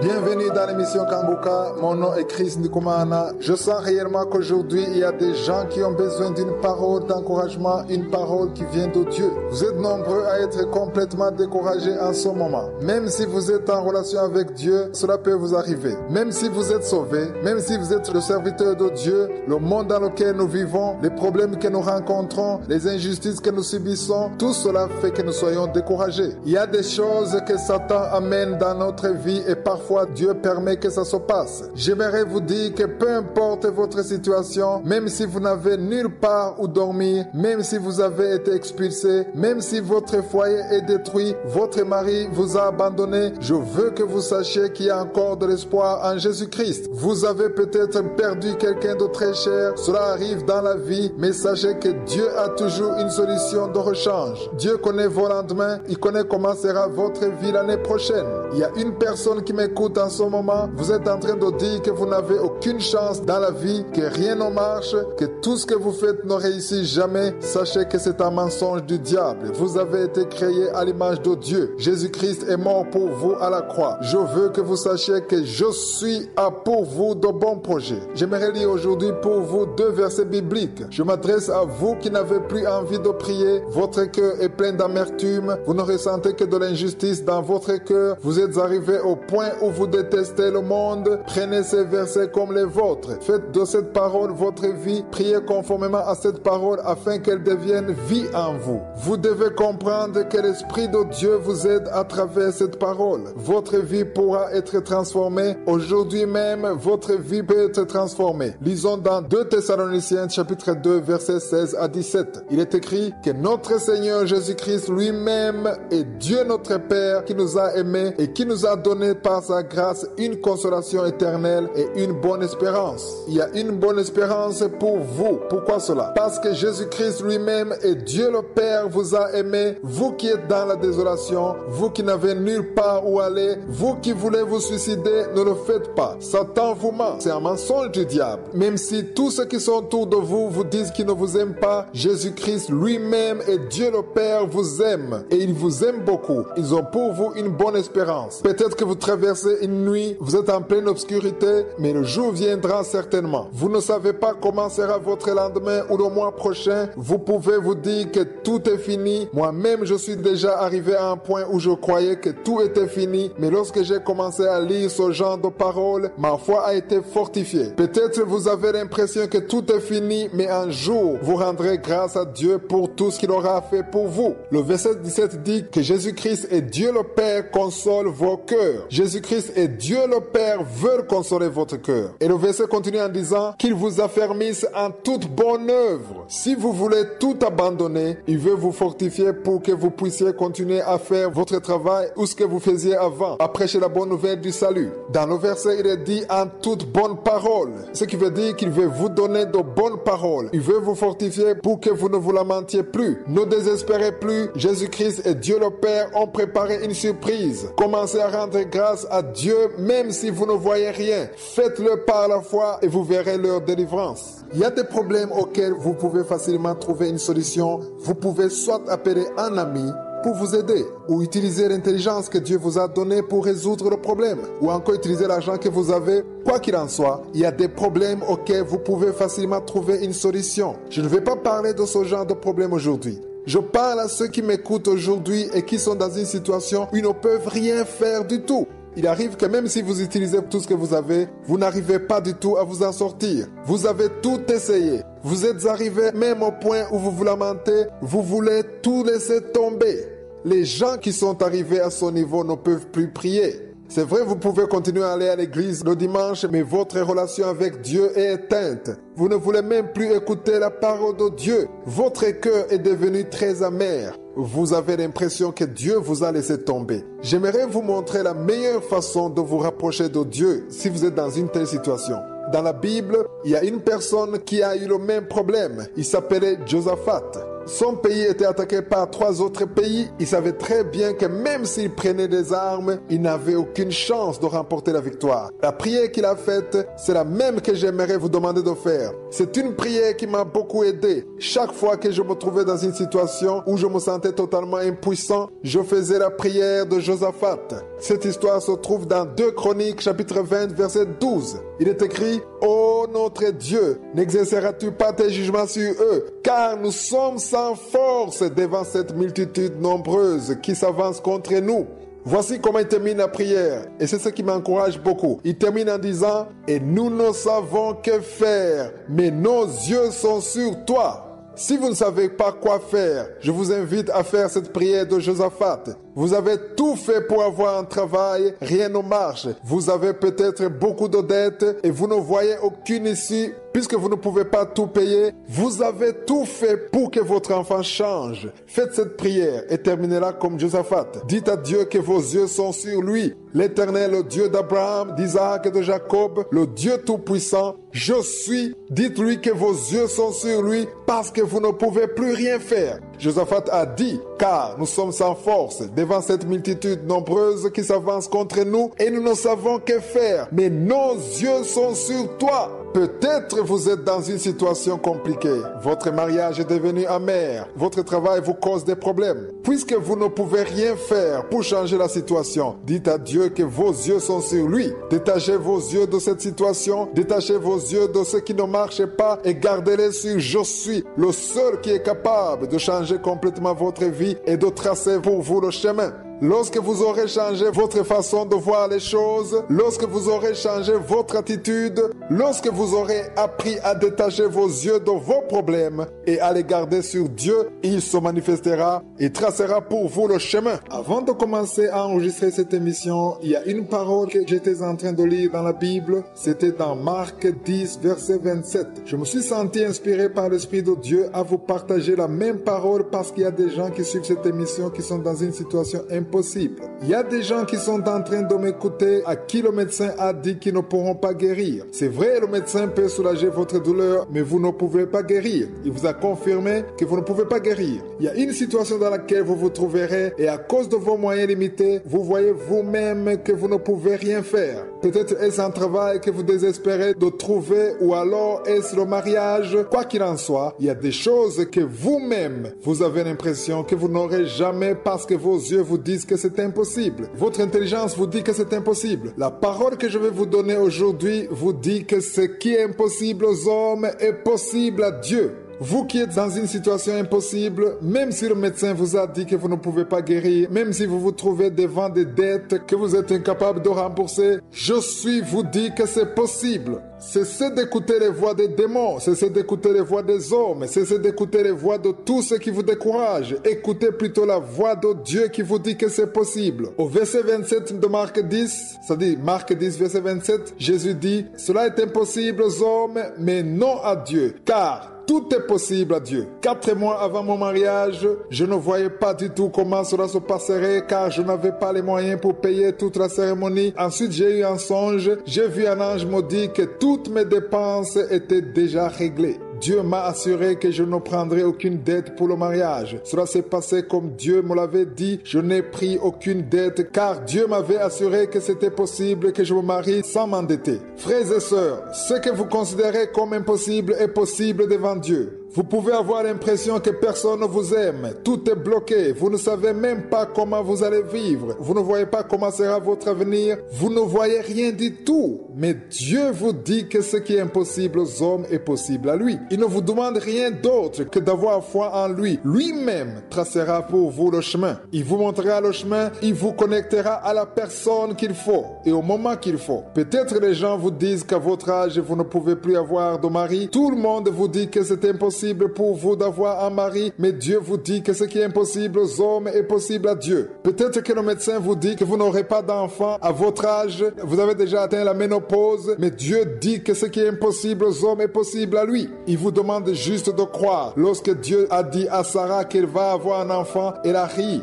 Bienvenue dans l'émission Kanguka, mon nom est Chris Ndikumana. Je sens réellement qu'aujourd'hui il y a des gens qui ont besoin d'une parole d'encouragement, une parole qui vient de Dieu. Vous êtes nombreux à être complètement découragés en ce moment. Même si vous êtes en relation avec Dieu, cela peut vous arriver. Même si vous êtes sauvé, même si vous êtes le serviteur de Dieu, le monde dans lequel nous vivons, les problèmes que nous rencontrons, les injustices que nous subissons, tout cela fait que nous soyons découragés. Il y a des choses que Satan amène dans notre vie et parfois Dieu permet que ça se passe. J'aimerais vous dire que peu importe votre situation, même si vous n'avez nulle part où dormir, même si vous avez été expulsé, même si votre foyer est détruit, votre mari vous a abandonné, je veux que vous sachiez qu'il y a encore de l'espoir en Jésus-Christ. Vous avez peut-être perdu quelqu'un de très cher, cela arrive dans la vie, mais sachez que Dieu a toujours une solution de rechange. Dieu connaît vos lendemains, il connaît comment sera votre vie l'année prochaine. Il y a une personne qui m'écoute en ce moment, vous êtes en train de dire que vous n'avez aucune chance dans la vie, que rien ne marche, que tout ce que vous faites ne réussit jamais. Sachez que c'est un mensonge du diable. Vous avez été créé à l'image de Dieu. Jésus-Christ est mort pour vous à la croix. Je veux que vous sachiez que je suis à pour vous de bons projets. J'aimerais lire aujourd'hui pour vous 2 versets bibliques. Je m'adresse à vous qui n'avez plus envie de prier. Votre cœur est plein d'amertume. Vous ne ressentez que de l'injustice dans votre cœur. Vous êtes arrivé au point où vous détestez le monde. Prenez ces versets comme les vôtres. Faites de cette parole votre vie. Priez conformément à cette parole afin qu'elle devienne vie en vous. Vous devez comprendre que l'Esprit de Dieu vous aide à travers cette parole. Votre vie pourra être transformée. Aujourd'hui même, votre vie peut être transformée. Lisons dans 2 Thessaloniciens chapitre 2 versets 16 à 17. Il est écrit que notre Seigneur Jésus-Christ lui-même est Dieu notre Père qui nous a aimés et qui nous a donné par sa grâce une consolation éternelle et une bonne espérance. Il y a une bonne espérance pour vous. Pourquoi cela? Parce que Jésus-Christ lui-même et Dieu le Père vous a aimé, vous qui êtes dans la désolation, vous qui n'avez nulle part où aller, vous qui voulez vous suicider, ne le faites pas. Satan vous ment. C'est un mensonge du diable. Même si tous ceux qui sont autour de vous vous disent qu'ils ne vous aiment pas, Jésus-Christ lui-même et Dieu le Père vous aiment et il vous aime beaucoup. Ils ont pour vous une bonne espérance. Peut-être que vous traversez une nuit, vous êtes en pleine obscurité, mais le jour viendra certainement. Vous ne savez pas comment sera votre lendemain ou le mois prochain. Vous pouvez vous dire que tout est fini. Moi-même, je suis déjà arrivé à un point où je croyais que tout était fini, mais lorsque j'ai commencé à lire ce genre de paroles, ma foi a été fortifiée. Peut-être vous avez l'impression que tout est fini, mais un jour, vous rendrez grâce à Dieu pour tout ce qu'il aura fait pour vous. Le verset 17 dit que Jésus-Christ et Dieu le Père consolent vos cœurs. Jésus-Christ et Dieu le Père veulent consoler votre cœur. Et le verset continue en disant qu'il vous affermisse en toute bonne œuvre. Si vous voulez tout abandonner, il veut vous fortifier pour que vous puissiez continuer à faire votre travail ou ce que vous faisiez avant, à prêcher la bonne nouvelle du salut. Dans le verset, il est dit en toute bonne parole. Ce qui veut dire qu'il veut vous donner de bonnes paroles. Il veut vous fortifier pour que vous ne vous lamentiez plus. Ne désespérez plus. Jésus-Christ et Dieu le Père ont préparé une surprise. Commencez à rendre grâce à Dieu même si vous ne voyez rien. Faites-le par la foi et vous verrez leur délivrance. Il y a des problèmes auxquels vous pouvez facilement trouver une solution. Vous pouvez soit appeler un ami pour vous aider, ou utiliser l'intelligence que Dieu vous a donnée pour résoudre le problème, ou encore utiliser l'argent que vous avez. Quoi qu'il en soit, il y a des problèmes auxquels vous pouvez facilement trouver une solution. Je ne vais pas parler de ce genre de problème aujourd'hui. Je parle à ceux qui m'écoutent aujourd'hui et qui sont dans une situation où ils ne peuvent rien faire du tout. Il arrive que même si vous utilisez tout ce que vous avez, vous n'arrivez pas du tout à vous en sortir. Vous avez tout essayé. Vous êtes arrivé même au point où vous vous lamentez, vous voulez tout laisser tomber. Les gens qui sont arrivés à ce niveau ne peuvent plus prier. C'est vrai, vous pouvez continuer à aller à l'église le dimanche, mais votre relation avec Dieu est éteinte. Vous ne voulez même plus écouter la parole de Dieu. Votre cœur est devenu très amer. Vous avez l'impression que Dieu vous a laissé tomber. J'aimerais vous montrer la meilleure façon de vous rapprocher de Dieu si vous êtes dans une telle situation. Dans la Bible, il y a une personne qui a eu le même problème. Il s'appelait Josaphat. Son pays était attaqué par 3 autres pays. Il savait très bien que même s'il prenait des armes, il n'avait aucune chance de remporter la victoire. La prière qu'il a faite, c'est la même que j'aimerais vous demander de faire. C'est une prière qui m'a beaucoup aidé. Chaque fois que je me trouvais dans une situation où je me sentais totalement impuissant, je faisais la prière de Josaphat. Cette histoire se trouve dans 2 Chroniques, chapitre 20, verset 12. Il est écrit « Ô notre Dieu, n'exerceras-tu pas tes jugements sur eux, car nous sommes sans force devant cette multitude nombreuse qui s'avance contre nous. » Voici comment il termine la prière, et c'est ce qui m'encourage beaucoup. Il termine en disant « Et nous ne savons que faire, mais nos yeux sont sur toi. » Si vous ne savez pas quoi faire, je vous invite à faire cette prière de Josaphat. Vous avez tout fait pour avoir un travail, rien ne marche. Vous avez peut-être beaucoup de dettes et vous ne voyez aucune issue puisque vous ne pouvez pas tout payer. Vous avez tout fait pour que votre enfant change. Faites cette prière et terminez-la comme Josaphat. Dites à Dieu que vos yeux sont sur lui. L'Éternel, le Dieu d'Abraham, d'Isaac et de Jacob, le Dieu Tout-Puissant, je suis. Dites-lui que vos yeux sont sur lui parce que vous ne pouvez plus rien faire. Josaphat a dit, car nous sommes sans force devant cette multitude nombreuse qui s'avance contre nous et nous ne savons que faire, mais nos yeux sont sur toi. Peut-être vous êtes dans une situation compliquée. Votre mariage est devenu amer. Votre travail vous cause des problèmes. Puisque vous ne pouvez rien faire pour changer la situation, dites à Dieu que vos yeux sont sur lui. Détachez vos yeux de cette situation. Détachez vos yeux de ce qui ne marche pas et gardez-les sur je suis, le seul qui est capable de changer complètement votre vie et de tracer pour vous le chemin. Lorsque vous aurez changé votre façon de voir les choses, lorsque vous aurez changé votre attitude, lorsque vous aurez appris à détacher vos yeux de vos problèmes et à les garder sur Dieu, il se manifestera et tracera pour vous le chemin. Avant de commencer à enregistrer cette émission, il y a une parole que j'étais en train de lire dans la Bible. C'était dans Marc 10, verset 27. Je me suis senti inspiré par l'Esprit de Dieu à vous partager la même parole parce qu'il y a des gens qui suivent cette émission qui sont dans une situation impossible. Il y a des gens qui sont en train de m'écouter à qui le médecin a dit qu'ils ne pourront pas guérir. C'est vrai, le médecin peut soulager votre douleur, mais vous ne pouvez pas guérir. Il vous a confirmé que vous ne pouvez pas guérir. Il y a une situation dans laquelle vous vous trouverez et à cause de vos moyens limités, vous voyez vous-même que vous ne pouvez rien faire. Peut-être est-ce un travail que vous désespérez de trouver ou alors est-ce le mariage. Quoi qu'il en soit, il y a des choses que vous-même, vous avez l'impression que vous n'aurez jamais parce que vos yeux vous disent que c'est impossible. Votre intelligence vous dit que c'est impossible. La parole que je vais vous donner aujourd'hui vous dit que ce qui est impossible aux hommes est possible à Dieu. Vous qui êtes dans une situation impossible, même si le médecin vous a dit que vous ne pouvez pas guérir, même si vous vous trouvez devant des dettes que vous êtes incapable de rembourser, je suis vous dit que c'est possible. Cessez d'écouter les voix des démons, cessez d'écouter les voix des hommes, cessez d'écouter les voix de tous ceux qui vous découragent. Écoutez plutôt la voix de Dieu qui vous dit que c'est possible. Au verset 27 de Marc 10, c'est-à-dire Marc 10, verset 27, Jésus dit « Cela est impossible aux hommes, mais non à Dieu, car tout est possible à Dieu. 4 mois avant mon mariage, je ne voyais pas du tout comment cela se passerait car je n'avais pas les moyens pour payer toute la cérémonie. Ensuite, j'ai eu un songe. J'ai vu un ange me dire que toutes mes dépenses étaient déjà réglées. Dieu m'a assuré que je ne prendrai aucune dette pour le mariage. Cela s'est passé comme Dieu me l'avait dit. Je n'ai pris aucune dette car Dieu m'avait assuré que c'était possible que je me marie sans m'endetter. Frères et sœurs, ce que vous considérez comme impossible est possible devant Dieu. Vous pouvez avoir l'impression que personne ne vous aime. Tout est bloqué. Vous ne savez même pas comment vous allez vivre. Vous ne voyez pas comment sera votre avenir. Vous ne voyez rien du tout. Mais Dieu vous dit que ce qui est impossible aux hommes est possible à lui. Il ne vous demande rien d'autre que d'avoir foi en lui. Lui-même tracera pour vous le chemin. Il vous montrera le chemin. Il vous connectera à la personne qu'il faut et au moment qu'il faut. Peut-être les gens vous disent qu'à votre âge, vous ne pouvez plus avoir de mari. Tout le monde vous dit que c'est impossible pour vous d'avoir un mari, mais Dieu vous dit que ce qui est impossible aux hommes est possible à Dieu. Peut-être que le médecin vous dit que vous n'aurez pas d'enfant à votre âge, vous avez déjà atteint la ménopause, mais Dieu dit que ce qui est impossible aux hommes est possible à lui. Il vous demande juste de croire. Lorsque Dieu a dit à Sarah qu'elle va avoir un enfant, elle a ri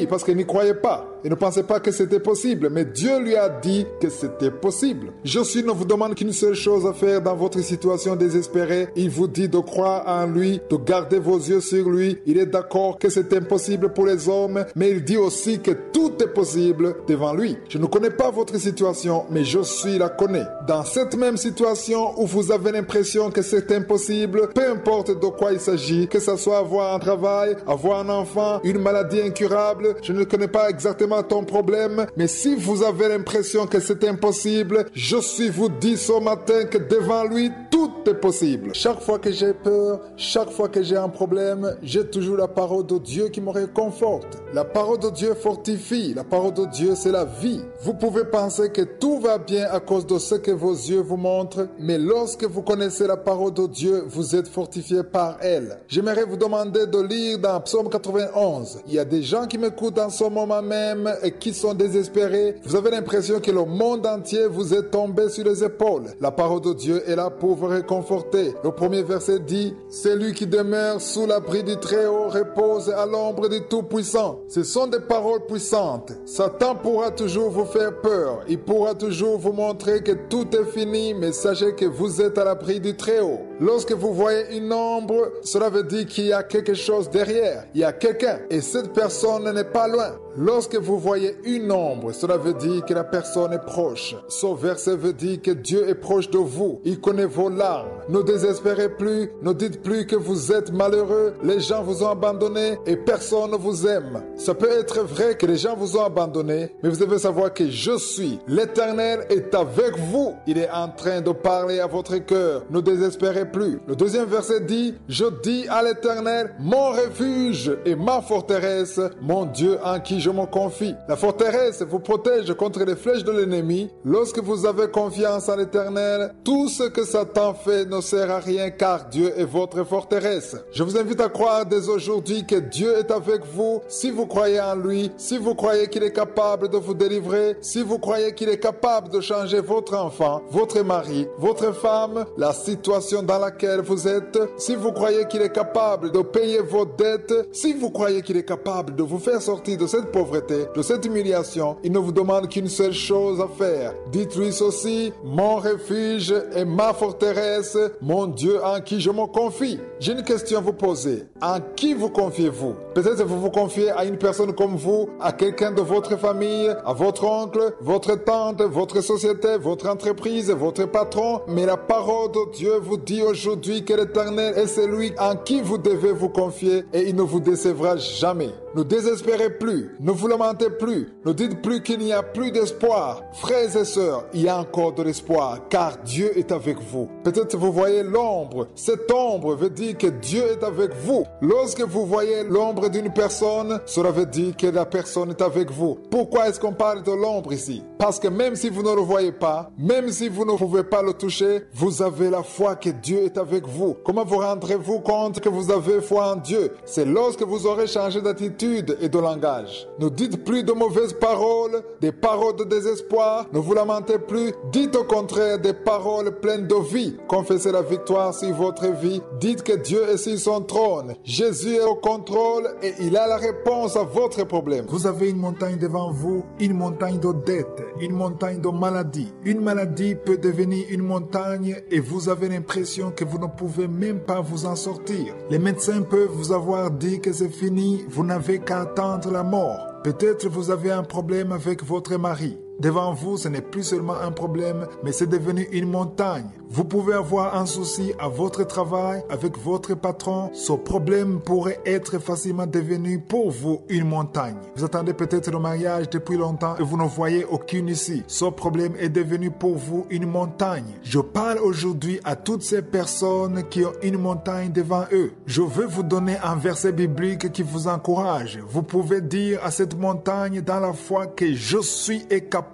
parce qu'elle n'y croyait pas. Il ne pensait pas que c'était possible, mais Dieu lui a dit que c'était possible. Josué ne vous demande qu'une seule chose à faire dans votre situation désespérée. Il vous dit de croire en lui, de garder vos yeux sur lui. Il est d'accord que c'est impossible pour les hommes, mais il dit aussi que tout est possible devant lui. Je ne connais pas votre situation, mais Josué la connaît. Dans cette même situation où vous avez l'impression que c'est impossible, peu importe de quoi il s'agit, que ce soit avoir un travail, avoir un enfant, une maladie incurable, je ne connais pas exactement ton problème, mais si vous avez l'impression que c'est impossible, Josué vous dit ce matin que devant lui, tout est possible. Chaque fois que j'ai peur, chaque fois que j'ai un problème, j'ai toujours la parole de Dieu qui me réconforte. La parole de Dieu fortifie. La parole de Dieu, c'est la vie. Vous pouvez penser que tout va bien à cause de ce que vos yeux vous montrent, mais lorsque vous connaissez la parole de Dieu, vous êtes fortifié par elle. J'aimerais vous demander de lire dans Psaume 91. Il y a des gens qui m'écoutent en ce moment même et qui sont désespérés. Vous avez l'impression que le monde entier vous est tombé sur les épaules. La parole de Dieu est là pour vous réconforter. Le premier verset dit « Celui qui demeure sous l'abri du Très-Haut repose à l'ombre du Tout-Puissant ». Ce sont des paroles puissantes. Satan pourra toujours vous faire peur. Il pourra toujours vous montrer que tout est fini, mais sachez que vous êtes à l'abri du Très-Haut. Lorsque vous voyez une ombre, cela veut dire qu'il y a quelque chose derrière. Il y a quelqu'un et cette personne n'est pas loin. Lorsque vous voyez une ombre, cela veut dire que la personne est proche. Ce verset veut dire que Dieu est proche de vous. Il connaît vos larmes. Ne désespérez plus. Ne dites plus que vous êtes malheureux. Les gens vous ont abandonné et personne ne vous aime. Ça peut être vrai que les gens vous ont abandonné, mais vous devez savoir que je suis. L'Éternel est avec vous. Il est en train de parler à votre cœur. Ne désespérez plus. Le deuxième verset dit « Je dis à l'Éternel, mon refuge et ma forteresse, mon Dieu en qui je me confie. » La forteresse vous protège contre les flèches de l'ennemi. Lorsque vous avez confiance en l'Éternel, tout ce que Satan fait ne sert à rien car Dieu est votre forteresse. Je vous invite à croire dès aujourd'hui que Dieu est avec vous. Si vous croyez en lui, si vous croyez qu'il est capable de vous délivrer, si vous croyez qu'il est capable de changer votre enfant, votre mari, votre femme, la situation dans laquelle vous êtes, si vous croyez qu'il est capable de payer vos dettes, si vous croyez qu'il est capable de vous faire sortir de cette pauvreté, de cette humiliation, il ne vous demande qu'une seule chose à faire. Dites-lui ceci, mon refuge et ma forteresse, mon Dieu en qui je me confie. J'ai une question à vous poser. En qui vous confiez-vous? Peut-être vous vous confiez à une personne comme vous, à quelqu'un de votre famille, à votre oncle, votre tante, votre société, votre entreprise, votre patron, mais la parole de Dieu vous dit aujourd'hui que l'Éternel est celui en qui vous devez vous confier et il ne vous décevra jamais. Ne désespérez plus, ne vous lamentez plus, ne dites plus qu'il n'y a plus d'espoir. Frères et sœurs, il y a encore de l'espoir car Dieu est avec vous. Peut-être vous voyez l'ombre. Cette ombre veut dire que Dieu est avec vous. Lorsque vous voyez l'ombre d'une personne, cela veut dire que la personne est avec vous. Pourquoi est-ce qu'on parle de l'ombre ici? Parce que même si vous ne le voyez pas, même si vous ne pouvez pas le toucher, vous avez la foi que Dieu est avec vous. Comment vous rendrez-vous compte que vous avez foi en Dieu? C'est lorsque vous aurez changé d'attitude et de langage. Ne dites plus de mauvaises paroles, des paroles de désespoir. Ne vous lamentez plus. Dites au contraire des paroles pleines de vie. Confessez la victoire sur votre vie. Dites que Dieu est sur son trône. Jésus est au contrôle et il a la réponse à votre problème. Vous avez une montagne devant vous, une montagne de dettes, une montagne de maladie. Une maladie peut devenir une montagne et vous avez l'impression que vous ne pouvez même pas vous en sortir. Les médecins peuvent vous avoir dit que c'est fini, vous n'avez qu'à attendre la mort. Peut-être vous avez un problème avec votre mari. Devant vous, ce n'est plus seulement un problème, mais c'est devenu une montagne. Vous pouvez avoir un souci à votre travail, avec votre patron. Ce problème pourrait être facilement devenu pour vous une montagne. Vous attendez peut-être le mariage depuis longtemps et vous ne voyez aucune issue. Ce problème est devenu pour vous une montagne. Je parle aujourd'hui à toutes ces personnes qui ont une montagne devant eux. Je veux vous donner un verset biblique qui vous encourage. Vous pouvez dire à cette montagne dans la foi que je suis capable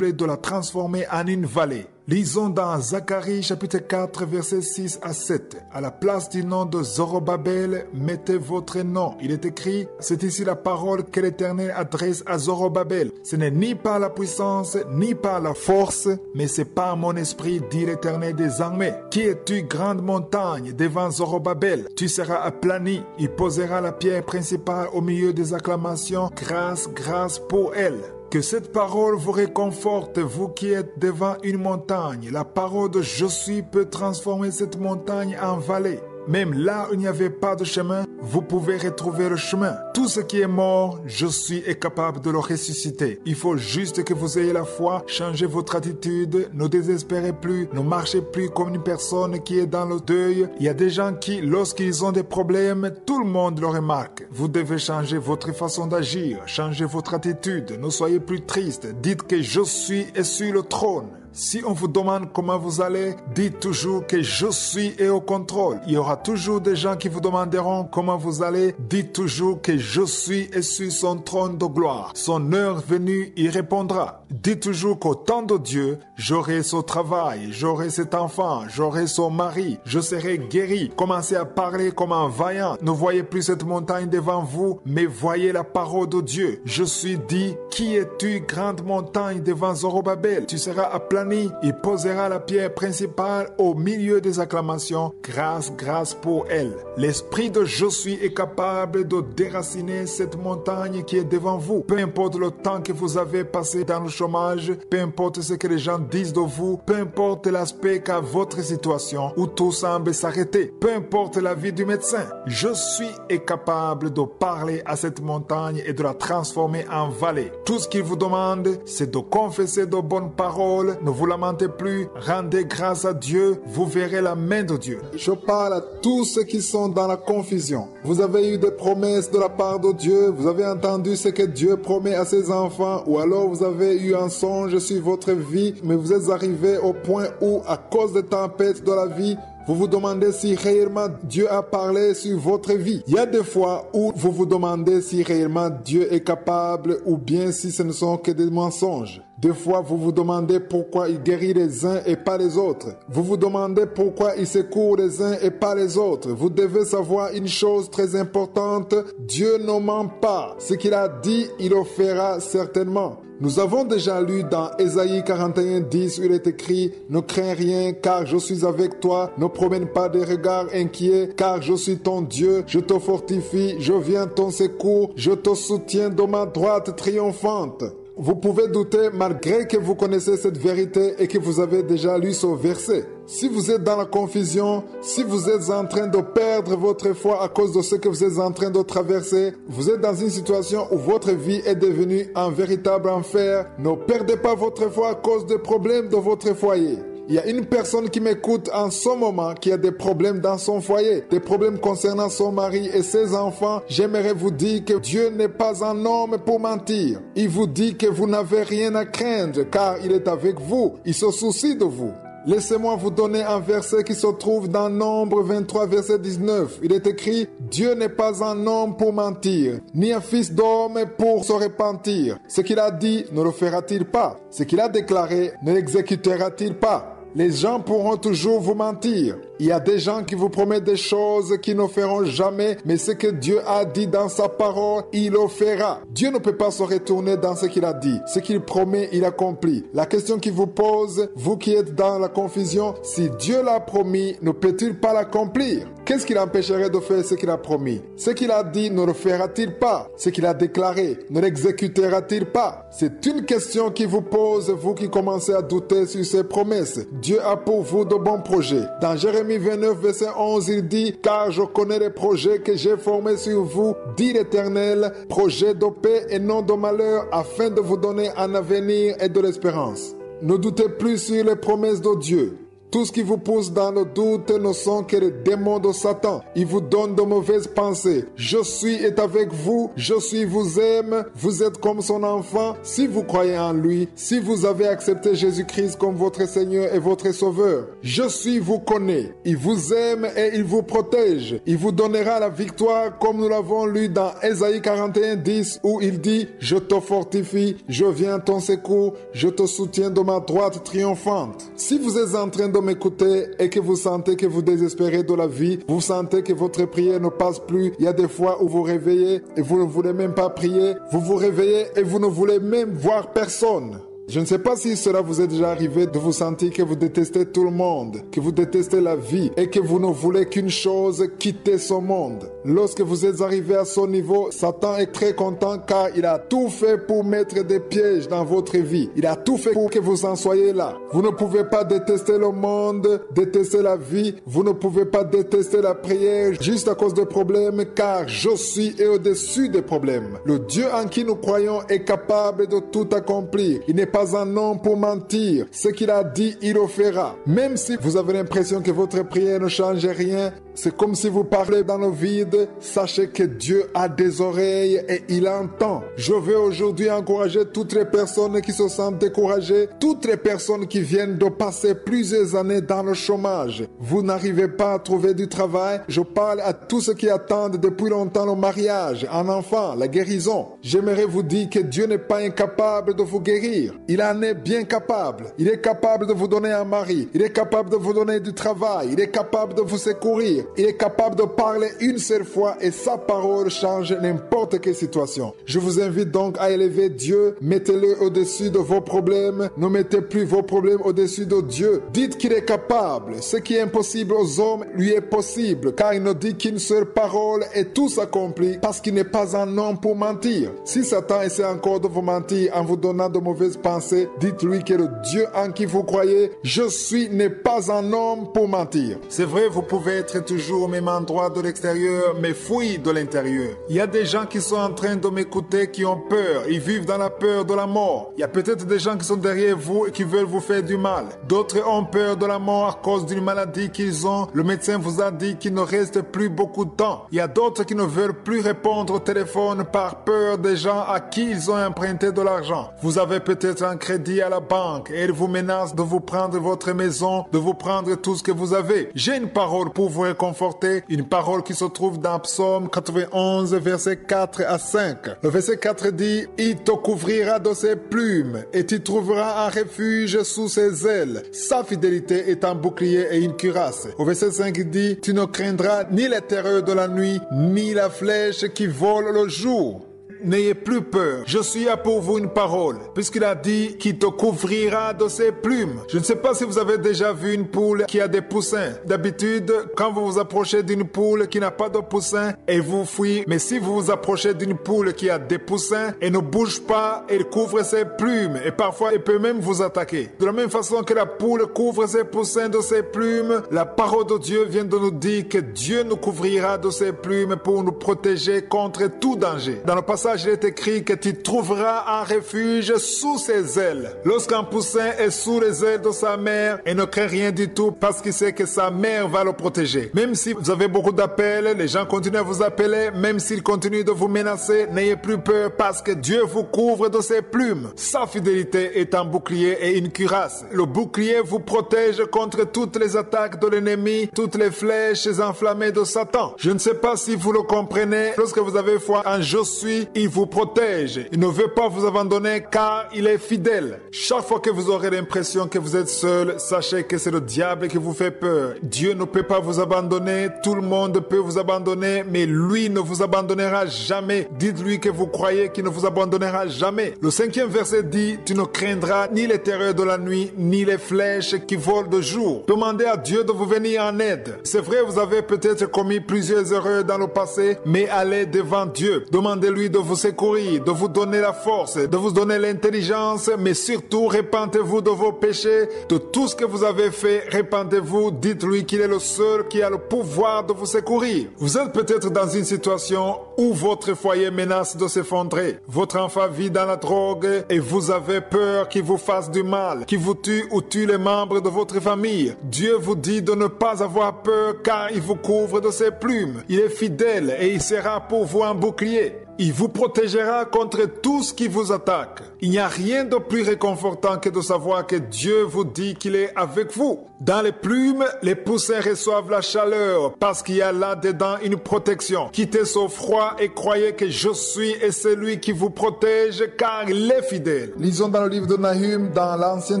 de la transformer en une vallée. Lisons dans Zacharie chapitre 4 versets 6 à 7. À la place du nom de Zorobabel, mettez votre nom. Il est écrit, c'est ici la parole que l'Éternel adresse à Zorobabel. Ce n'est ni par la puissance, ni par la force, mais c'est par mon esprit, dit l'Éternel des armées. Qui es-tu, grande montagne, devant Zorobabel? Tu seras aplani. Il posera la pierre principale au milieu des acclamations. Grâce, grâce pour elle. Que cette parole vous réconforte, vous qui êtes devant une montagne. La parole de je suis peut transformer cette montagne en vallée. Même là où il n'y avait pas de chemin, vous pouvez retrouver le chemin. Tout ce qui est mort, je suis est capable de le ressusciter. Il faut juste que vous ayez la foi, changez votre attitude, ne désespérez plus, ne marchez plus comme une personne qui est dans le deuil. Il y a des gens qui, lorsqu'ils ont des problèmes, tout le monde le remarque. Vous devez changer votre façon d'agir, changer votre attitude, ne soyez plus triste. Dites que je suis et sur le trône. Si on vous demande comment vous allez, dites toujours que je suis et au contrôle. Il y aura toujours des gens qui vous demanderont comment vous allez. Dites toujours que je suis et sur son trône de gloire. Son heure venue, il répondra. Dites toujours qu'au temps de Dieu, j'aurai son travail, j'aurai cet enfant, j'aurai son mari, je serai guéri. Commencez à parler comme un vaillant. Ne voyez plus cette montagne devant vous, mais voyez la parole de Dieu. Je suis dit, qui es-tu, grande montagne devant Zorobabel? Tu seras aplani. Il posera la pierre principale au milieu des acclamations. Grâce, grâce pour elle. L'esprit de je suis est capable de déraciner cette montagne qui est devant vous. Peu importe le temps que vous avez passé dans le chômage, peu importe ce que les gens disent de vous, peu importe l'aspect qu'a votre situation où tout semble s'arrêter, peu importe la vie du médecin, je suis est capable de parler à cette montagne et de la transformer en vallée. Tout ce qu'il vous demande, c'est de confesser de bonnes paroles. Ne vous lamentez plus, rendez grâce à Dieu, vous verrez la main de Dieu. Je parle à tous ceux qui sont dans la confusion. Vous avez eu des promesses de la part de Dieu, vous avez entendu ce que Dieu promet à ses enfants, ou alors vous avez eu un songe sur votre vie, mais vous êtes arrivé au point où, à cause des tempêtes de la vie, vous vous demandez si réellement Dieu a parlé sur votre vie. Il y a des fois où vous vous demandez si réellement Dieu est capable ou bien si ce ne sont que des mensonges. Des fois, vous vous demandez pourquoi il guérit les uns et pas les autres. Vous vous demandez pourquoi il secourt les uns et pas les autres. Vous devez savoir une chose très importante. Dieu ne ment pas. Ce qu'il a dit, il le fera certainement. Nous avons déjà lu dans Ésaïe 41:10 où il est écrit « Ne crains rien car je suis avec toi, ne promène pas des regards inquiets car je suis ton Dieu, je te fortifie, je viens à ton secours, je te soutiens de ma droite triomphante. » Vous pouvez douter malgré que vous connaissez cette vérité et que vous avez déjà lu ce verset. Si vous êtes dans la confusion, si vous êtes en train de perdre votre foi à cause de ce que vous êtes en train de traverser, vous êtes dans une situation où votre vie est devenue un véritable enfer, ne perdez pas votre foi à cause des problèmes de votre foyer. Il y a une personne qui m'écoute en ce moment qui a des problèmes dans son foyer, des problèmes concernant son mari et ses enfants. J'aimerais vous dire que Dieu n'est pas un homme pour mentir. Il vous dit que vous n'avez rien à craindre car il est avec vous. Il se soucie de vous. Laissez-moi vous donner un verset qui se trouve dans Nombre 23, verset 19. Il est écrit « Dieu n'est pas un homme pour mentir, ni un fils d'homme pour se repentir. Ce qu'il a dit, ne le fera-t-il pas? Ce qu'il a déclaré, ne l'exécutera-t-il pas ?» Les gens pourront toujours vous mentir. Il y a des gens qui vous promettent des choses qu'ils ne feront jamais, mais ce que Dieu a dit dans sa parole, il le fera. Dieu ne peut pas se retourner dans ce qu'il a dit. Ce qu'il promet, il accomplit. La question qu'il vous pose, vous qui êtes dans la confusion, si Dieu l'a promis, ne peut-il pas l'accomplir? Qu'est-ce qui l'empêcherait de faire ce qu'il a promis? Ce qu'il a dit, ne le fera-t-il pas? Ce qu'il a déclaré, ne l'exécutera-t-il pas? C'est une question qui vous pose, vous qui commencez à douter sur ses promesses. Dieu a pour vous de bons projets. Dans Jérémie 29, verset 11, il dit « Car je connais les projets que j'ai formés sur vous, dit l'Éternel, projets de paix et non de malheur, afin de vous donner un avenir et de l'espérance. » Ne doutez plus sur les promesses de Dieu. Tout ce qui vous pousse dans le doute ne sont que les démons de Satan. Il vous donne de mauvaises pensées. Je suis est avec vous. Je suis vous aime. Vous êtes comme son enfant. Si vous croyez en lui, si vous avez accepté Jésus-Christ comme votre Seigneur et votre Sauveur, je suis vous connaît. Il vous aime et il vous protège. Il vous donnera la victoire comme nous l'avons lu dans Ésaïe 41, 10 où il dit « Je te fortifie, je viens à ton secours, je te soutiens de ma droite triomphante. » Si vous êtes en train de m'écouter et que vous sentez que vous désespérez de la vie, vous sentez que votre prière ne passe plus, il y a des fois où vous réveillez et vous ne voulez même pas prier, vous vous réveillez et vous ne voulez même voir personne. Je ne sais pas si cela vous est déjà arrivé de vous sentir que vous détestez tout le monde, que vous détestez la vie et que vous ne voulez qu'une chose, quitter ce monde. Lorsque vous êtes arrivé à ce niveau, Satan est très content car il a tout fait pour mettre des pièges dans votre vie. Il a tout fait pour que vous en soyez là. Vous ne pouvez pas détester le monde, détester la vie. Vous ne pouvez pas détester la prière juste à cause des problèmes car je suis au-dessus des problèmes. Le Dieu en qui nous croyons est capable de tout accomplir. Il n'est pas un homme pour mentir. Ce qu'il a dit, il le fera. Même si vous avez l'impression que votre prière ne change rien, c'est comme si vous parlez dans le vide. Sachez que Dieu a des oreilles et il entend. Je veux aujourd'hui encourager toutes les personnes qui se sentent découragées, toutes les personnes qui viennent de passer plusieurs années dans le chômage. Vous n'arrivez pas à trouver du travail. Je parle à tous ceux qui attendent depuis longtemps le mariage, un enfant, la guérison. J'aimerais vous dire que Dieu n'est pas incapable de vous guérir. Il en est bien capable. Il est capable de vous donner un mari. Il est capable de vous donner du travail. Il est capable de vous secourir. Il est capable de parler une seule fois et sa parole change n'importe quelle situation. Je vous invite donc à élever Dieu. Mettez-le au-dessus de vos problèmes. Ne mettez plus vos problèmes au-dessus de Dieu. Dites qu'il est capable. Ce qui est impossible aux hommes lui est possible, car il ne dit qu'une seule parole et tout s'accomplit parce qu'il n'est pas un homme pour mentir. Si Satan essaie encore de vous mentir en vous donnant de mauvaises pensées, dites-lui que le Dieu en qui vous croyez, je suis, n'est pas un homme pour mentir. C'est vrai, vous pouvez être toujours au même endroit de l'extérieur, mais fouille de l'intérieur. Il y a des gens qui sont en train de m'écouter, qui ont peur. Ils vivent dans la peur de la mort. Il y a peut-être des gens qui sont derrière vous et qui veulent vous faire du mal. D'autres ont peur de la mort à cause d'une maladie qu'ils ont. Le médecin vous a dit qu'il ne reste plus beaucoup de temps. Il y a d'autres qui ne veulent plus répondre au téléphone par peur des gens à qui ils ont emprunté de l'argent. Vous avez peut-être un crédit à la banque et ils vous menacent de vous prendre votre maison, de vous prendre tout ce que vous avez. J'ai une parole pour vous réconforter, une parole qui se trouve dans Psaume 91, versets 4 à 5. Le verset 4 dit « Il te couvrira de ses plumes et tu trouveras un refuge sous ses ailes. Sa fidélité est un bouclier et une cuirasse. » Au verset 5 dit « Tu ne craindras ni les terreurs de la nuit, ni la flèche qui vole le jour. » N'ayez plus peur. Je suis là pour vous une parole, puisqu'il a dit qu'il te couvrira de ses plumes. Je ne sais pas si vous avez déjà vu une poule qui a des poussins. D'habitude, quand vous vous approchez d'une poule qui n'a pas de poussins, elle vous fuit. Mais si vous vous approchez d'une poule qui a des poussins, elle ne bouge pas, elle couvre ses plumes. Et parfois, elle peut même vous attaquer. De la même façon que la poule couvre ses poussins de ses plumes, la parole de Dieu vient de nous dire que Dieu nous couvrira de ses plumes pour nous protéger contre tout danger. Dans le passage, il est écrit que tu trouveras un refuge sous ses ailes. Lorsqu'un poussin est sous les ailes de sa mère, il ne craint rien du tout parce qu'il sait que sa mère va le protéger. Même si vous avez beaucoup d'appels, les gens continuent à vous appeler, même s'ils continuent de vous menacer, n'ayez plus peur parce que Dieu vous couvre de ses plumes. Sa fidélité est un bouclier et une cuirasse. Le bouclier vous protège contre toutes les attaques de l'ennemi, toutes les flèches enflammées de Satan. Je ne sais pas si vous le comprenez. Lorsque vous avez foi en je suis, il vous protège. Il ne veut pas vous abandonner car il est fidèle. Chaque fois que vous aurez l'impression que vous êtes seul, sachez que c'est le diable qui vous fait peur. Dieu ne peut pas vous abandonner. Tout le monde peut vous abandonner, mais lui ne vous abandonnera jamais. Dites-lui que vous croyez qu'il ne vous abandonnera jamais. Le 5e verset dit, tu ne craindras ni les terreurs de la nuit, ni les flèches qui volent de jour. Demandez à Dieu de vous venir en aide. C'est vrai, vous avez peut-être commis plusieurs erreurs dans le passé, mais allez devant Dieu. Demandez-lui de vous vous secourir, de vous donner la force, de vous donner l'intelligence, mais surtout repentez-vous de vos péchés, de tout ce que vous avez fait, repentez-vous, dites-lui qu'il est le seul qui a le pouvoir de vous secourir. Vous êtes peut-être dans une situation où votre foyer menace de s'effondrer. Votre enfant vit dans la drogue et vous avez peur qu'il vous fasse du mal, qu'il vous tue ou tue les membres de votre famille. Dieu vous dit de ne pas avoir peur car il vous couvre de ses plumes. Il est fidèle et il sera pour vous un bouclier. Il vous protégera contre tout ce qui vous attaque. Il n'y a rien de plus réconfortant que de savoir que Dieu vous dit qu'il est avec vous. Dans les plumes, les poussins reçoivent la chaleur parce qu'il y a là-dedans une protection. Quittez ce froid et croyez que je suis et celui qui vous protège car il est fidèle. Lisons dans le livre de Nahum dans l'Ancien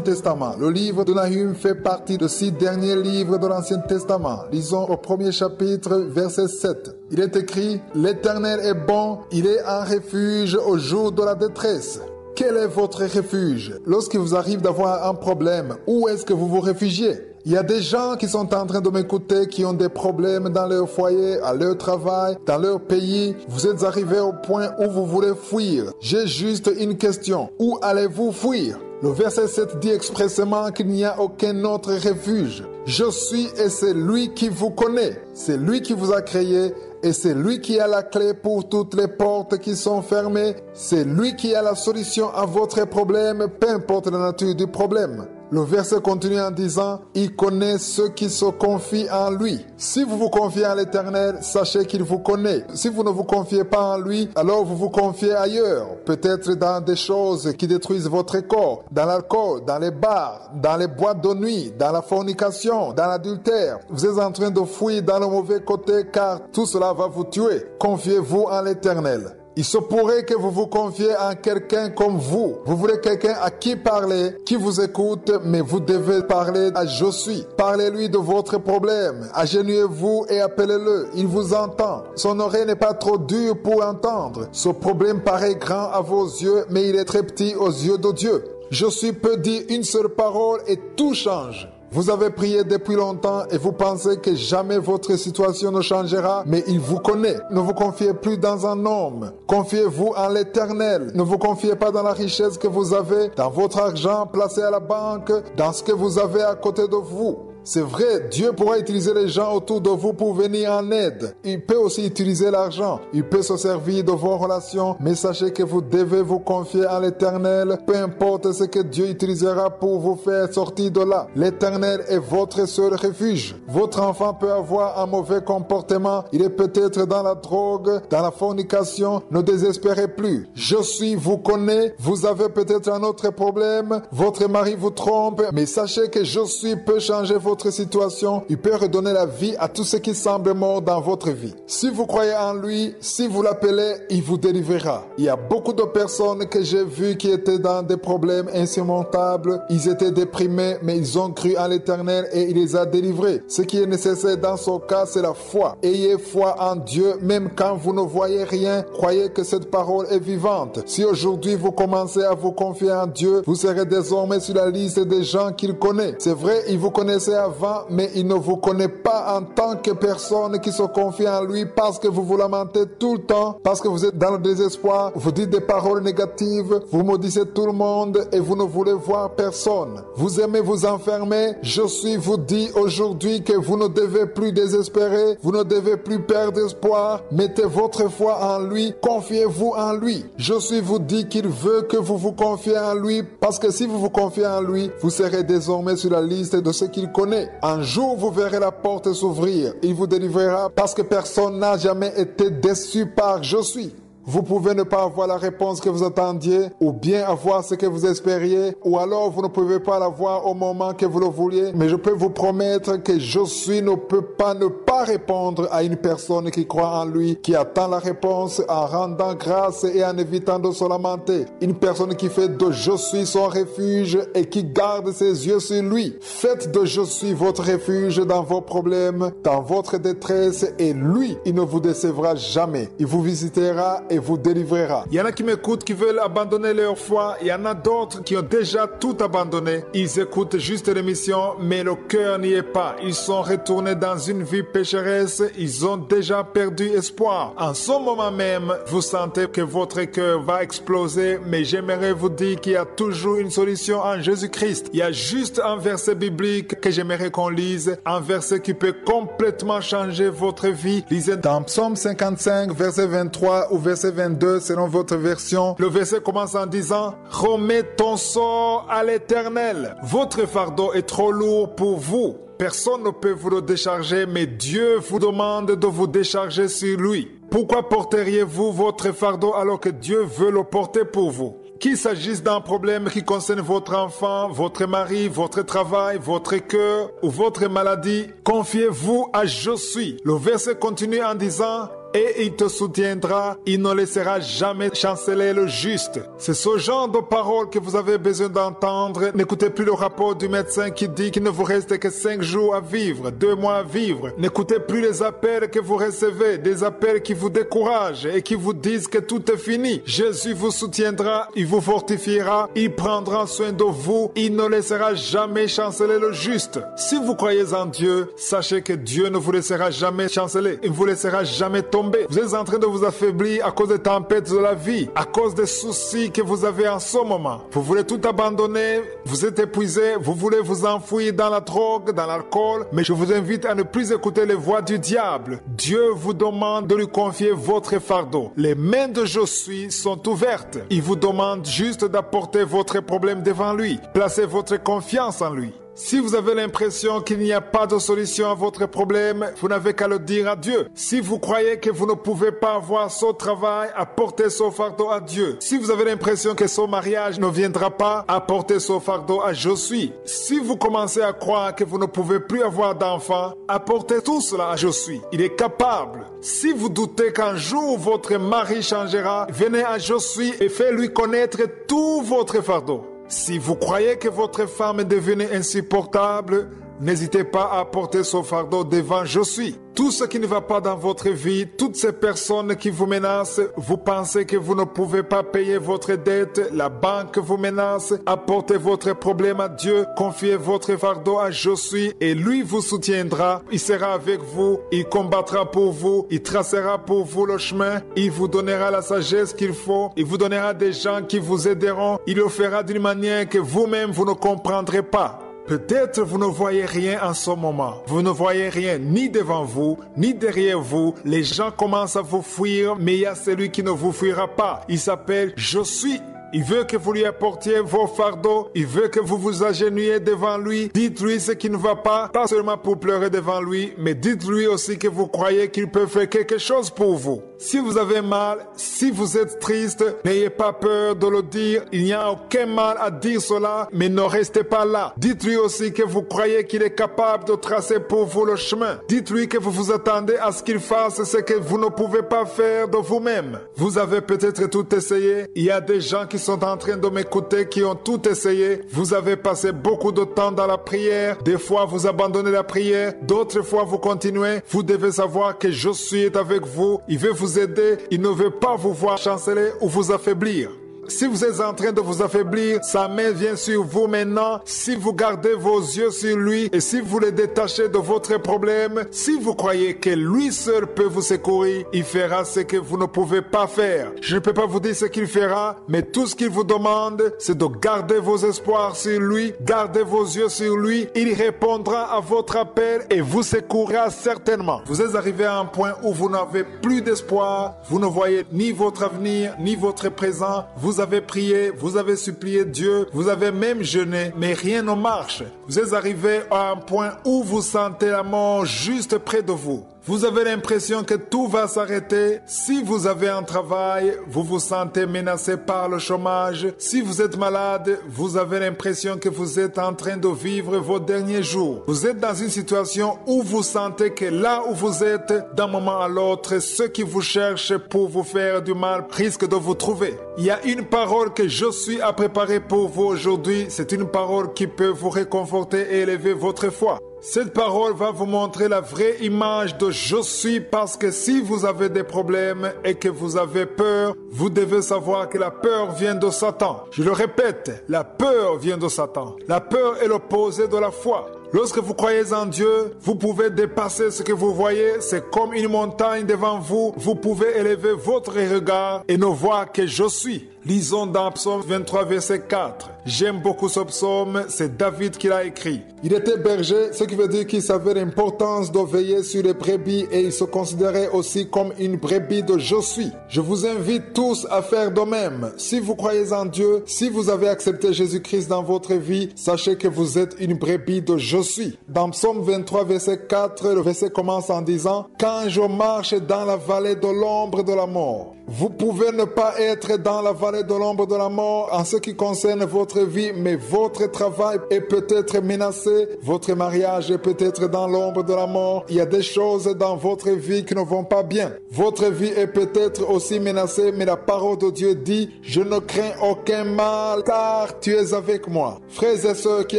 Testament. Le livre de Nahum fait partie des 6 derniers livres de l'Ancien Testament. Lisons au 1er chapitre, verset 7. Il est écrit, « L'Éternel est bon, il est un refuge au jour de la détresse. » Quel est votre refuge? Lorsqu'il vous arrive d'avoir un problème, où est-ce que vous vous réfugiez? Il y a des gens qui sont en train de m'écouter, qui ont des problèmes dans leur foyer, à leur travail, dans leur pays. Vous êtes arrivés au point où vous voulez fuir. J'ai juste une question. Où allez-vous fuir? Le verset 7 dit expressément qu'il n'y a aucun autre refuge. Je suis et c'est lui qui vous connaît. C'est lui qui vous a créé et c'est lui qui a la clé pour toutes les portes qui sont fermées. C'est lui qui a la solution à votre problème, peu importe la nature du problème. Le verset continue en disant, il connaît ceux qui se confient en lui. Si vous vous confiez en l'Éternel, sachez qu'il vous connaît. Si vous ne vous confiez pas en lui, alors vous vous confiez ailleurs. Peut-être dans des choses qui détruisent votre corps, dans l'alcool, dans les bars, dans les boîtes de nuit, dans la fornication, dans l'adultère. Vous êtes en train de fuir dans le mauvais côté car tout cela va vous tuer. Confiez-vous en l'Éternel. Il se pourrait que vous vous confiez en quelqu'un comme vous. Vous voulez quelqu'un à qui parler, qui vous écoute, mais vous devez parler à je suis. Parlez-lui de votre problème. Agenouillez-vous et appelez-le. Il vous entend. Son oreille n'est pas trop dure pour entendre. Ce problème paraît grand à vos yeux, mais il est très petit aux yeux de Dieu. Je suis peut dire une seule parole et tout change. Vous avez prié depuis longtemps et vous pensez que jamais votre situation ne changera, mais il vous connaît. Ne vous confiez plus dans un homme. Confiez-vous en l'Éternel. Ne vous confiez pas dans la richesse que vous avez, dans votre argent placé à la banque, dans ce que vous avez à côté de vous. C'est vrai, Dieu pourra utiliser les gens autour de vous pour venir en aide. Il peut aussi utiliser l'argent. Il peut se servir de vos relations. Mais sachez que vous devez vous confier en l'Éternel. Peu importe ce que Dieu utilisera pour vous faire sortir de là. L'Éternel est votre seul refuge. Votre enfant peut avoir un mauvais comportement. Il est peut-être dans la drogue, dans la fornication. Ne désespérez plus. Je suis, vous connais. Vous avez peut-être un autre problème. Votre mari vous trompe. Mais sachez que je suis peut changer votre situation, il peut redonner la vie à tout ce qui semble mort dans votre vie. Si vous croyez en lui, si vous l'appelez, il vous délivrera. Il y a beaucoup de personnes que j'ai vues qui étaient dans des problèmes insurmontables. Ils étaient déprimés, mais ils ont cru en l'Éternel et il les a délivrés. Ce qui est nécessaire dans ce cas, c'est la foi. Ayez foi en Dieu, même quand vous ne voyez rien. Croyez que cette parole est vivante. Si aujourd'hui vous commencez à vous confier en Dieu, vous serez désormais sur la liste des gens qu'il connaît. C'est vrai, il vous connaissait avant, mais il ne vous connaît pas en tant que personne qui se confie en lui parce que vous vous lamentez tout le temps, parce que vous êtes dans le désespoir, vous dites des paroles négatives, vous maudissez tout le monde et vous ne voulez voir personne. Vous aimez vous enfermer. Je suis vous dit aujourd'hui que vous ne devez plus désespérer, vous ne devez plus perdre espoir. Mettez votre foi en lui, confiez-vous en lui. Je suis vous dit qu'il veut que vous vous confiez en lui parce que si vous vous confiez en lui, vous serez désormais sur la liste de ceux qu'il connaît. Un jour, vous verrez la porte s'ouvrir. Il vous délivrera parce que personne n'a jamais été déçu par je suis. Vous pouvez ne pas avoir la réponse que vous attendiez, ou bien avoir ce que vous espériez, ou alors vous ne pouvez pas l'avoir au moment que vous le vouliez. Mais je peux vous promettre que je suis ne peut pas ne pas répondre à une personne qui croit en lui, qui attend la réponse en rendant grâce et en évitant de se lamenter. Une personne qui fait de je suis son refuge et qui garde ses yeux sur lui. Faites de je suis votre refuge dans vos problèmes, dans votre détresse, et lui, il ne vous décevra jamais. Il vous visitera et vous délivrera. Il y en a qui m'écoutent, qui veulent abandonner leur foi. Il y en a d'autres qui ont déjà tout abandonné. Ils écoutent juste l'émission, mais le cœur n'y est pas. Ils sont retournés dans une vie pécheresse. Ils ont déjà perdu espoir. En ce moment même, vous sentez que votre cœur va exploser, mais j'aimerais vous dire qu'il y a toujours une solution en Jésus-Christ. Il y a juste un verset biblique que j'aimerais qu'on lise, un verset qui peut complètement changer votre vie. Lisez dans Psaume 55, verset 23 ou verset 22 selon votre version. Le verset commence en disant « Remets ton sort à l'Éternel. Votre fardeau est trop lourd pour vous. Personne ne peut vous le décharger, mais Dieu vous demande de vous décharger sur lui. Pourquoi porteriez-vous votre fardeau alors que Dieu veut le porter pour vous? Qu'il s'agisse d'un problème qui concerne votre enfant, votre mari, votre travail, votre cœur ou votre maladie, confiez-vous à Je suis. Le verset continue en disant « Et il te soutiendra, il ne laissera jamais chanceler le juste. » C'est ce genre de paroles que vous avez besoin d'entendre. N'écoutez plus le rapport du médecin qui dit qu'il ne vous reste que 5 jours à vivre, 2 mois à vivre. N'écoutez plus les appels que vous recevez, des appels qui vous découragent et qui vous disent que tout est fini. Jésus vous soutiendra, il vous fortifiera, il prendra soin de vous, il ne laissera jamais chanceler le juste. Si vous croyez en Dieu, sachez que Dieu ne vous laissera jamais chanceler, il ne vous laissera jamais tomber. Vous êtes en train de vous affaiblir à cause des tempêtes de la vie, à cause des soucis que vous avez en ce moment. Vous voulez tout abandonner, vous êtes épuisé, vous voulez vous enfouir dans la drogue, dans l'alcool, mais je vous invite à ne plus écouter les voix du diable. Dieu vous demande de lui confier votre fardeau. Les mains de Je suis sont ouvertes. Il vous demande juste d'apporter votre problème devant lui. Placez votre confiance en lui. Si vous avez l'impression qu'il n'y a pas de solution à votre problème, vous n'avez qu'à le dire à Dieu. Si vous croyez que vous ne pouvez pas avoir ce travail, apportez ce fardeau à Dieu. Si vous avez l'impression que ce mariage ne viendra pas, apportez ce fardeau à Je suis. Si vous commencez à croire que vous ne pouvez plus avoir d'enfants, apportez tout cela à Je suis. Il est capable. Si vous doutez qu'un jour votre mari changera, venez à Je suis et faites-lui connaître tout votre fardeau. Si vous croyez que votre femme est devenue insupportable, n'hésitez pas à apporter ce fardeau devant Je suis. Tout ce qui ne va pas dans votre vie, toutes ces personnes qui vous menacent, vous pensez que vous ne pouvez pas payer votre dette, la banque vous menace, apportez votre problème à Dieu, confiez votre fardeau à Je suis et lui vous soutiendra, il sera avec vous, il combattra pour vous, il tracera pour vous le chemin, il vous donnera la sagesse qu'il faut, il vous donnera des gens qui vous aideront, il le fera d'une manière que vous-même vous ne comprendrez pas. Peut-être vous ne voyez rien en ce moment. Vous ne voyez rien ni devant vous, ni derrière vous. Les gens commencent à vous fuir, mais il y a celui qui ne vous fuira pas. Il s'appelle Je suis. Il veut que vous lui apportiez vos fardeaux. Il veut que vous vous agenouillez devant lui. Dites-lui ce qui ne va pas seulement pour pleurer devant lui, mais dites-lui aussi que vous croyez qu'il peut faire quelque chose pour vous. Si vous avez mal, si vous êtes triste, n'ayez pas peur de le dire. Il n'y a aucun mal à dire cela, mais ne restez pas là. Dites-lui aussi que vous croyez qu'il est capable de tracer pour vous le chemin. Dites-lui que vous vous attendez à ce qu'il fasse ce que vous ne pouvez pas faire de vous-même. Vous avez peut-être tout essayé. Il y a des gens qui sont en train de m'écouter, qui ont tout essayé. Vous avez passé beaucoup de temps dans la prière. Des fois, vous abandonnez la prière. D'autres fois, vous continuez. Vous devez savoir que Je suis avec vous. Il veut vous aider. Il ne veut pas vous voir chanceler ou vous affaiblir. Si vous êtes en train de vous affaiblir, sa main vient sur vous maintenant. Si vous gardez vos yeux sur lui et si vous les détachez de votre problème, si vous croyez que lui seul peut vous secourir, il fera ce que vous ne pouvez pas faire. Je ne peux pas vous dire ce qu'il fera, mais tout ce qu'il vous demande, c'est de garder vos espoirs sur lui, garder vos yeux sur lui. Il répondra à votre appel et vous secourra certainement. Vous êtes arrivé à un point où vous n'avez plus d'espoir, vous ne voyez ni votre avenir, ni votre présent. Vous avez prié, vous avez supplié Dieu, vous avez même jeûné, mais rien ne marche. Vous êtes arrivé à un point où vous sentez la mort juste près de vous. Vous avez l'impression que tout va s'arrêter. Si vous avez un travail, vous vous sentez menacé par le chômage. Si vous êtes malade, vous avez l'impression que vous êtes en train de vivre vos derniers jours. Vous êtes dans une situation où vous sentez que là où vous êtes, d'un moment à l'autre, ceux qui vous cherchent pour vous faire du mal risquent de vous trouver. Il y a une parole que Je suis à préparer pour vous aujourd'hui. C'est une parole qui peut vous réconforter et élever votre foi. Cette parole va vous montrer la vraie image de je suis, parce que si vous avez des problèmes et que vous avez peur, vous devez savoir que la peur vient de Satan. Je le répète, la peur vient de Satan. La peur est l'opposé de la foi. Lorsque vous croyez en Dieu, vous pouvez dépasser ce que vous voyez. C'est comme une montagne devant vous. Vous pouvez élever votre regard et ne voir que je suis. Lisons dans Psaume 23, verset 4. J'aime beaucoup ce psaume, c'est David qui l'a écrit. Il était berger, ce qui veut dire qu'il savait l'importance de veiller sur les brebis et il se considérait aussi comme une brebis de je suis. Je vous invite tous à faire de même. Si vous croyez en Dieu, si vous avez accepté Jésus-Christ dans votre vie, sachez que vous êtes une brebis de je suis. Dans Psaume 23, verset 4, le verset commence en disant « Quand je marche dans la vallée de l'ombre de la mort ». Vous pouvez ne pas être dans la vallée de l'ombre de la mort en ce qui concerne votre vie, mais votre travail est peut-être menacé, votre mariage est peut-être dans l'ombre de la mort. Il y a des choses dans votre vie qui ne vont pas bien. Votre vie est peut-être aussi menacée, mais la parole de Dieu dit « Je ne crains aucun mal, car tu es avec moi ». Frères et sœurs qui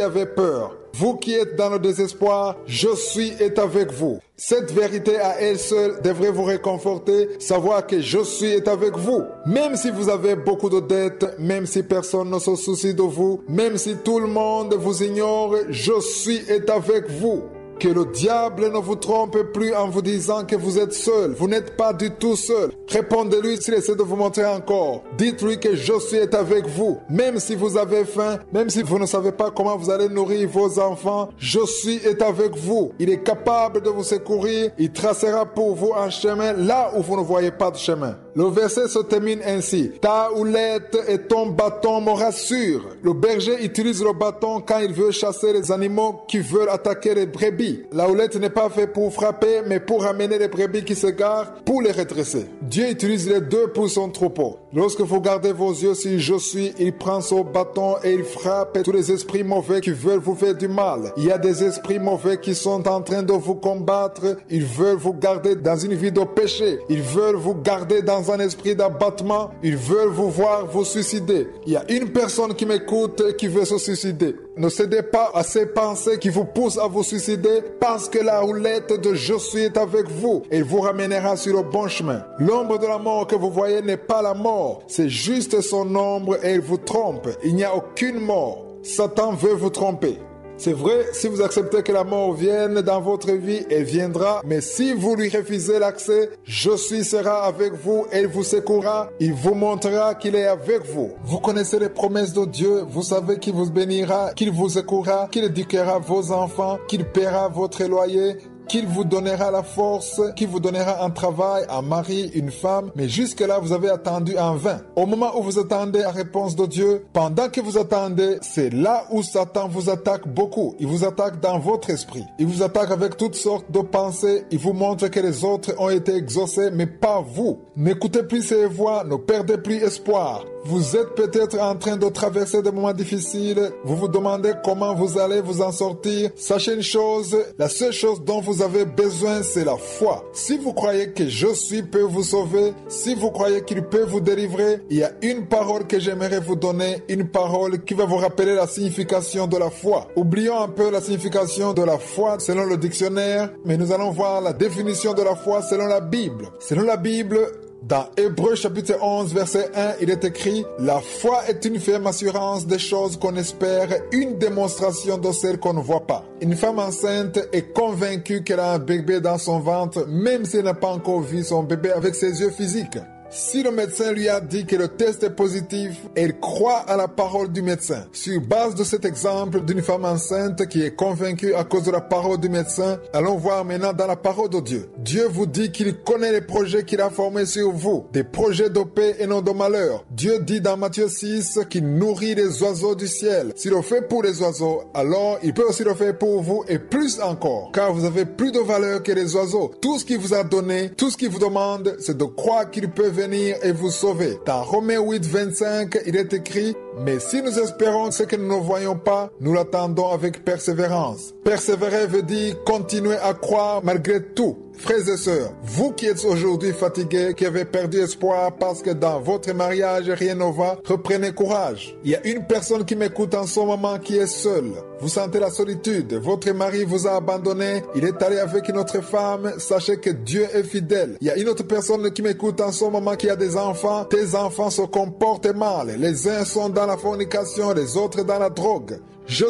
avaient peur, vous qui êtes dans le désespoir, je suis est avec vous. Cette vérité à elle seule devrait vous réconforter, savoir que je suis est avec vous. Même si vous avez beaucoup de dettes, même si personne ne se soucie de vous, même si tout le monde vous ignore, je suis est avec vous. Que le diable ne vous trompe plus en vous disant que vous êtes seul. Vous n'êtes pas du tout seul. Répondez-lui s'il essaie de vous montrer encore. Dites-lui que je suis avec vous. Même si vous avez faim, même si vous ne savez pas comment vous allez nourrir vos enfants, je suis avec vous. Il est capable de vous secourir. Il tracera pour vous un chemin là où vous ne voyez pas de chemin. Le verset se termine ainsi. Ta houlette et ton bâton me rassurent. Le berger utilise le bâton quand il veut chasser les animaux qui veulent attaquer les brebis. La houlette n'est pas faite pour frapper, mais pour amener les brebis qui s'égarent, pour les redresser. Dieu utilise les deux pour son troupeau. Lorsque vous gardez vos yeux sur je suis, il prend son bâton et il frappe tous les esprits mauvais qui veulent vous faire du mal. Il y a des esprits mauvais qui sont en train de vous combattre. Ils veulent vous garder dans une vie de péché. Ils veulent vous garder dans un esprit d'abattement. Ils veulent vous voir vous suicider. Il y a une personne qui m'écoute et qui veut se suicider. Ne cédez pas à ces pensées qui vous poussent à vous suicider, parce que la houlette de je suis est avec vous et il vous ramènera sur le bon chemin. L'ombre de la mort que vous voyez n'est pas la mort, c'est juste son ombre et il vous trompe. Il n'y a aucune mort. Satan veut vous tromper. C'est vrai, si vous acceptez que la mort vienne dans votre vie, elle viendra. Mais si vous lui refusez l'accès, je suis sera avec vous et il vous secourra. Il vous montrera qu'il est avec vous. Vous connaissez les promesses de Dieu. Vous savez qu'il vous bénira, qu'il vous secourra, qu'il éduquera vos enfants, qu'il paiera votre loyer, qu'il vous donnera la force, qu'il vous donnera un travail, un mari, une femme. Mais jusque-là, vous avez attendu en vain. Au moment où vous attendez la réponse de Dieu, pendant que vous attendez, c'est là où Satan vous attaque beaucoup. Il vous attaque dans votre esprit. Il vous attaque avec toutes sortes de pensées. Il vous montre que les autres ont été exaucés, mais pas vous. N'écoutez plus ces voix, ne perdez plus espoir. Vous êtes peut-être en train de traverser des moments difficiles. Vous vous demandez comment vous allez vous en sortir. Sachez une chose, la seule chose dont vous avez besoin, c'est la foi. Si vous croyez que je suis peut vous sauver, si vous croyez qu'il peut vous délivrer, il y a une parole que j'aimerais vous donner, une parole qui va vous rappeler la signification de la foi. Oublions un peu la signification de la foi selon le dictionnaire, mais nous allons voir la définition de la foi selon la Bible. Selon la Bible, dans Hébreux chapitre 11 verset 1, il est écrit « La foi est une ferme assurance des choses qu'on espère, une démonstration de celles qu'on ne voit pas. » Une femme enceinte est convaincue qu'elle a un bébé dans son ventre, même si elle n'a pas encore vu son bébé avec ses yeux physiques. Si le médecin lui a dit que le test est positif, elle croit à la parole du médecin. Sur base de cet exemple d'une femme enceinte qui est convaincue à cause de la parole du médecin, allons voir maintenant dans la parole de Dieu. Dieu vous dit qu'il connaît les projets qu'il a formés sur vous, des projets de paix et non de malheur. Dieu dit dans Matthieu 6 qu'il nourrit les oiseaux du ciel. S'il le fait pour les oiseaux, alors il peut aussi le faire pour vous et plus encore, car vous avez plus de valeur que les oiseaux. Tout ce qu'il vous a donné, tout ce qu'il vous demande, c'est de croire qu'il peut venir et vous sauver. Dans Romains 8, 25, il est écrit « Mais si nous espérons ce que nous ne voyons pas, nous l'attendons avec persévérance. Persévérer veut dire continuer à croire malgré tout. Frères et sœurs, vous qui êtes aujourd'hui fatigués, qui avez perdu espoir parce que dans votre mariage rien ne va, reprenez courage. Il y a une personne qui m'écoute en ce moment qui est seule. Vous sentez la solitude, votre mari vous a abandonné, il est allé avec une autre femme, sachez que Dieu est fidèle. Il y a une autre personne qui m'écoute en ce moment qui a des enfants, tes enfants se comportent mal, les uns sont dans la fornication, les autres dans la drogue. Je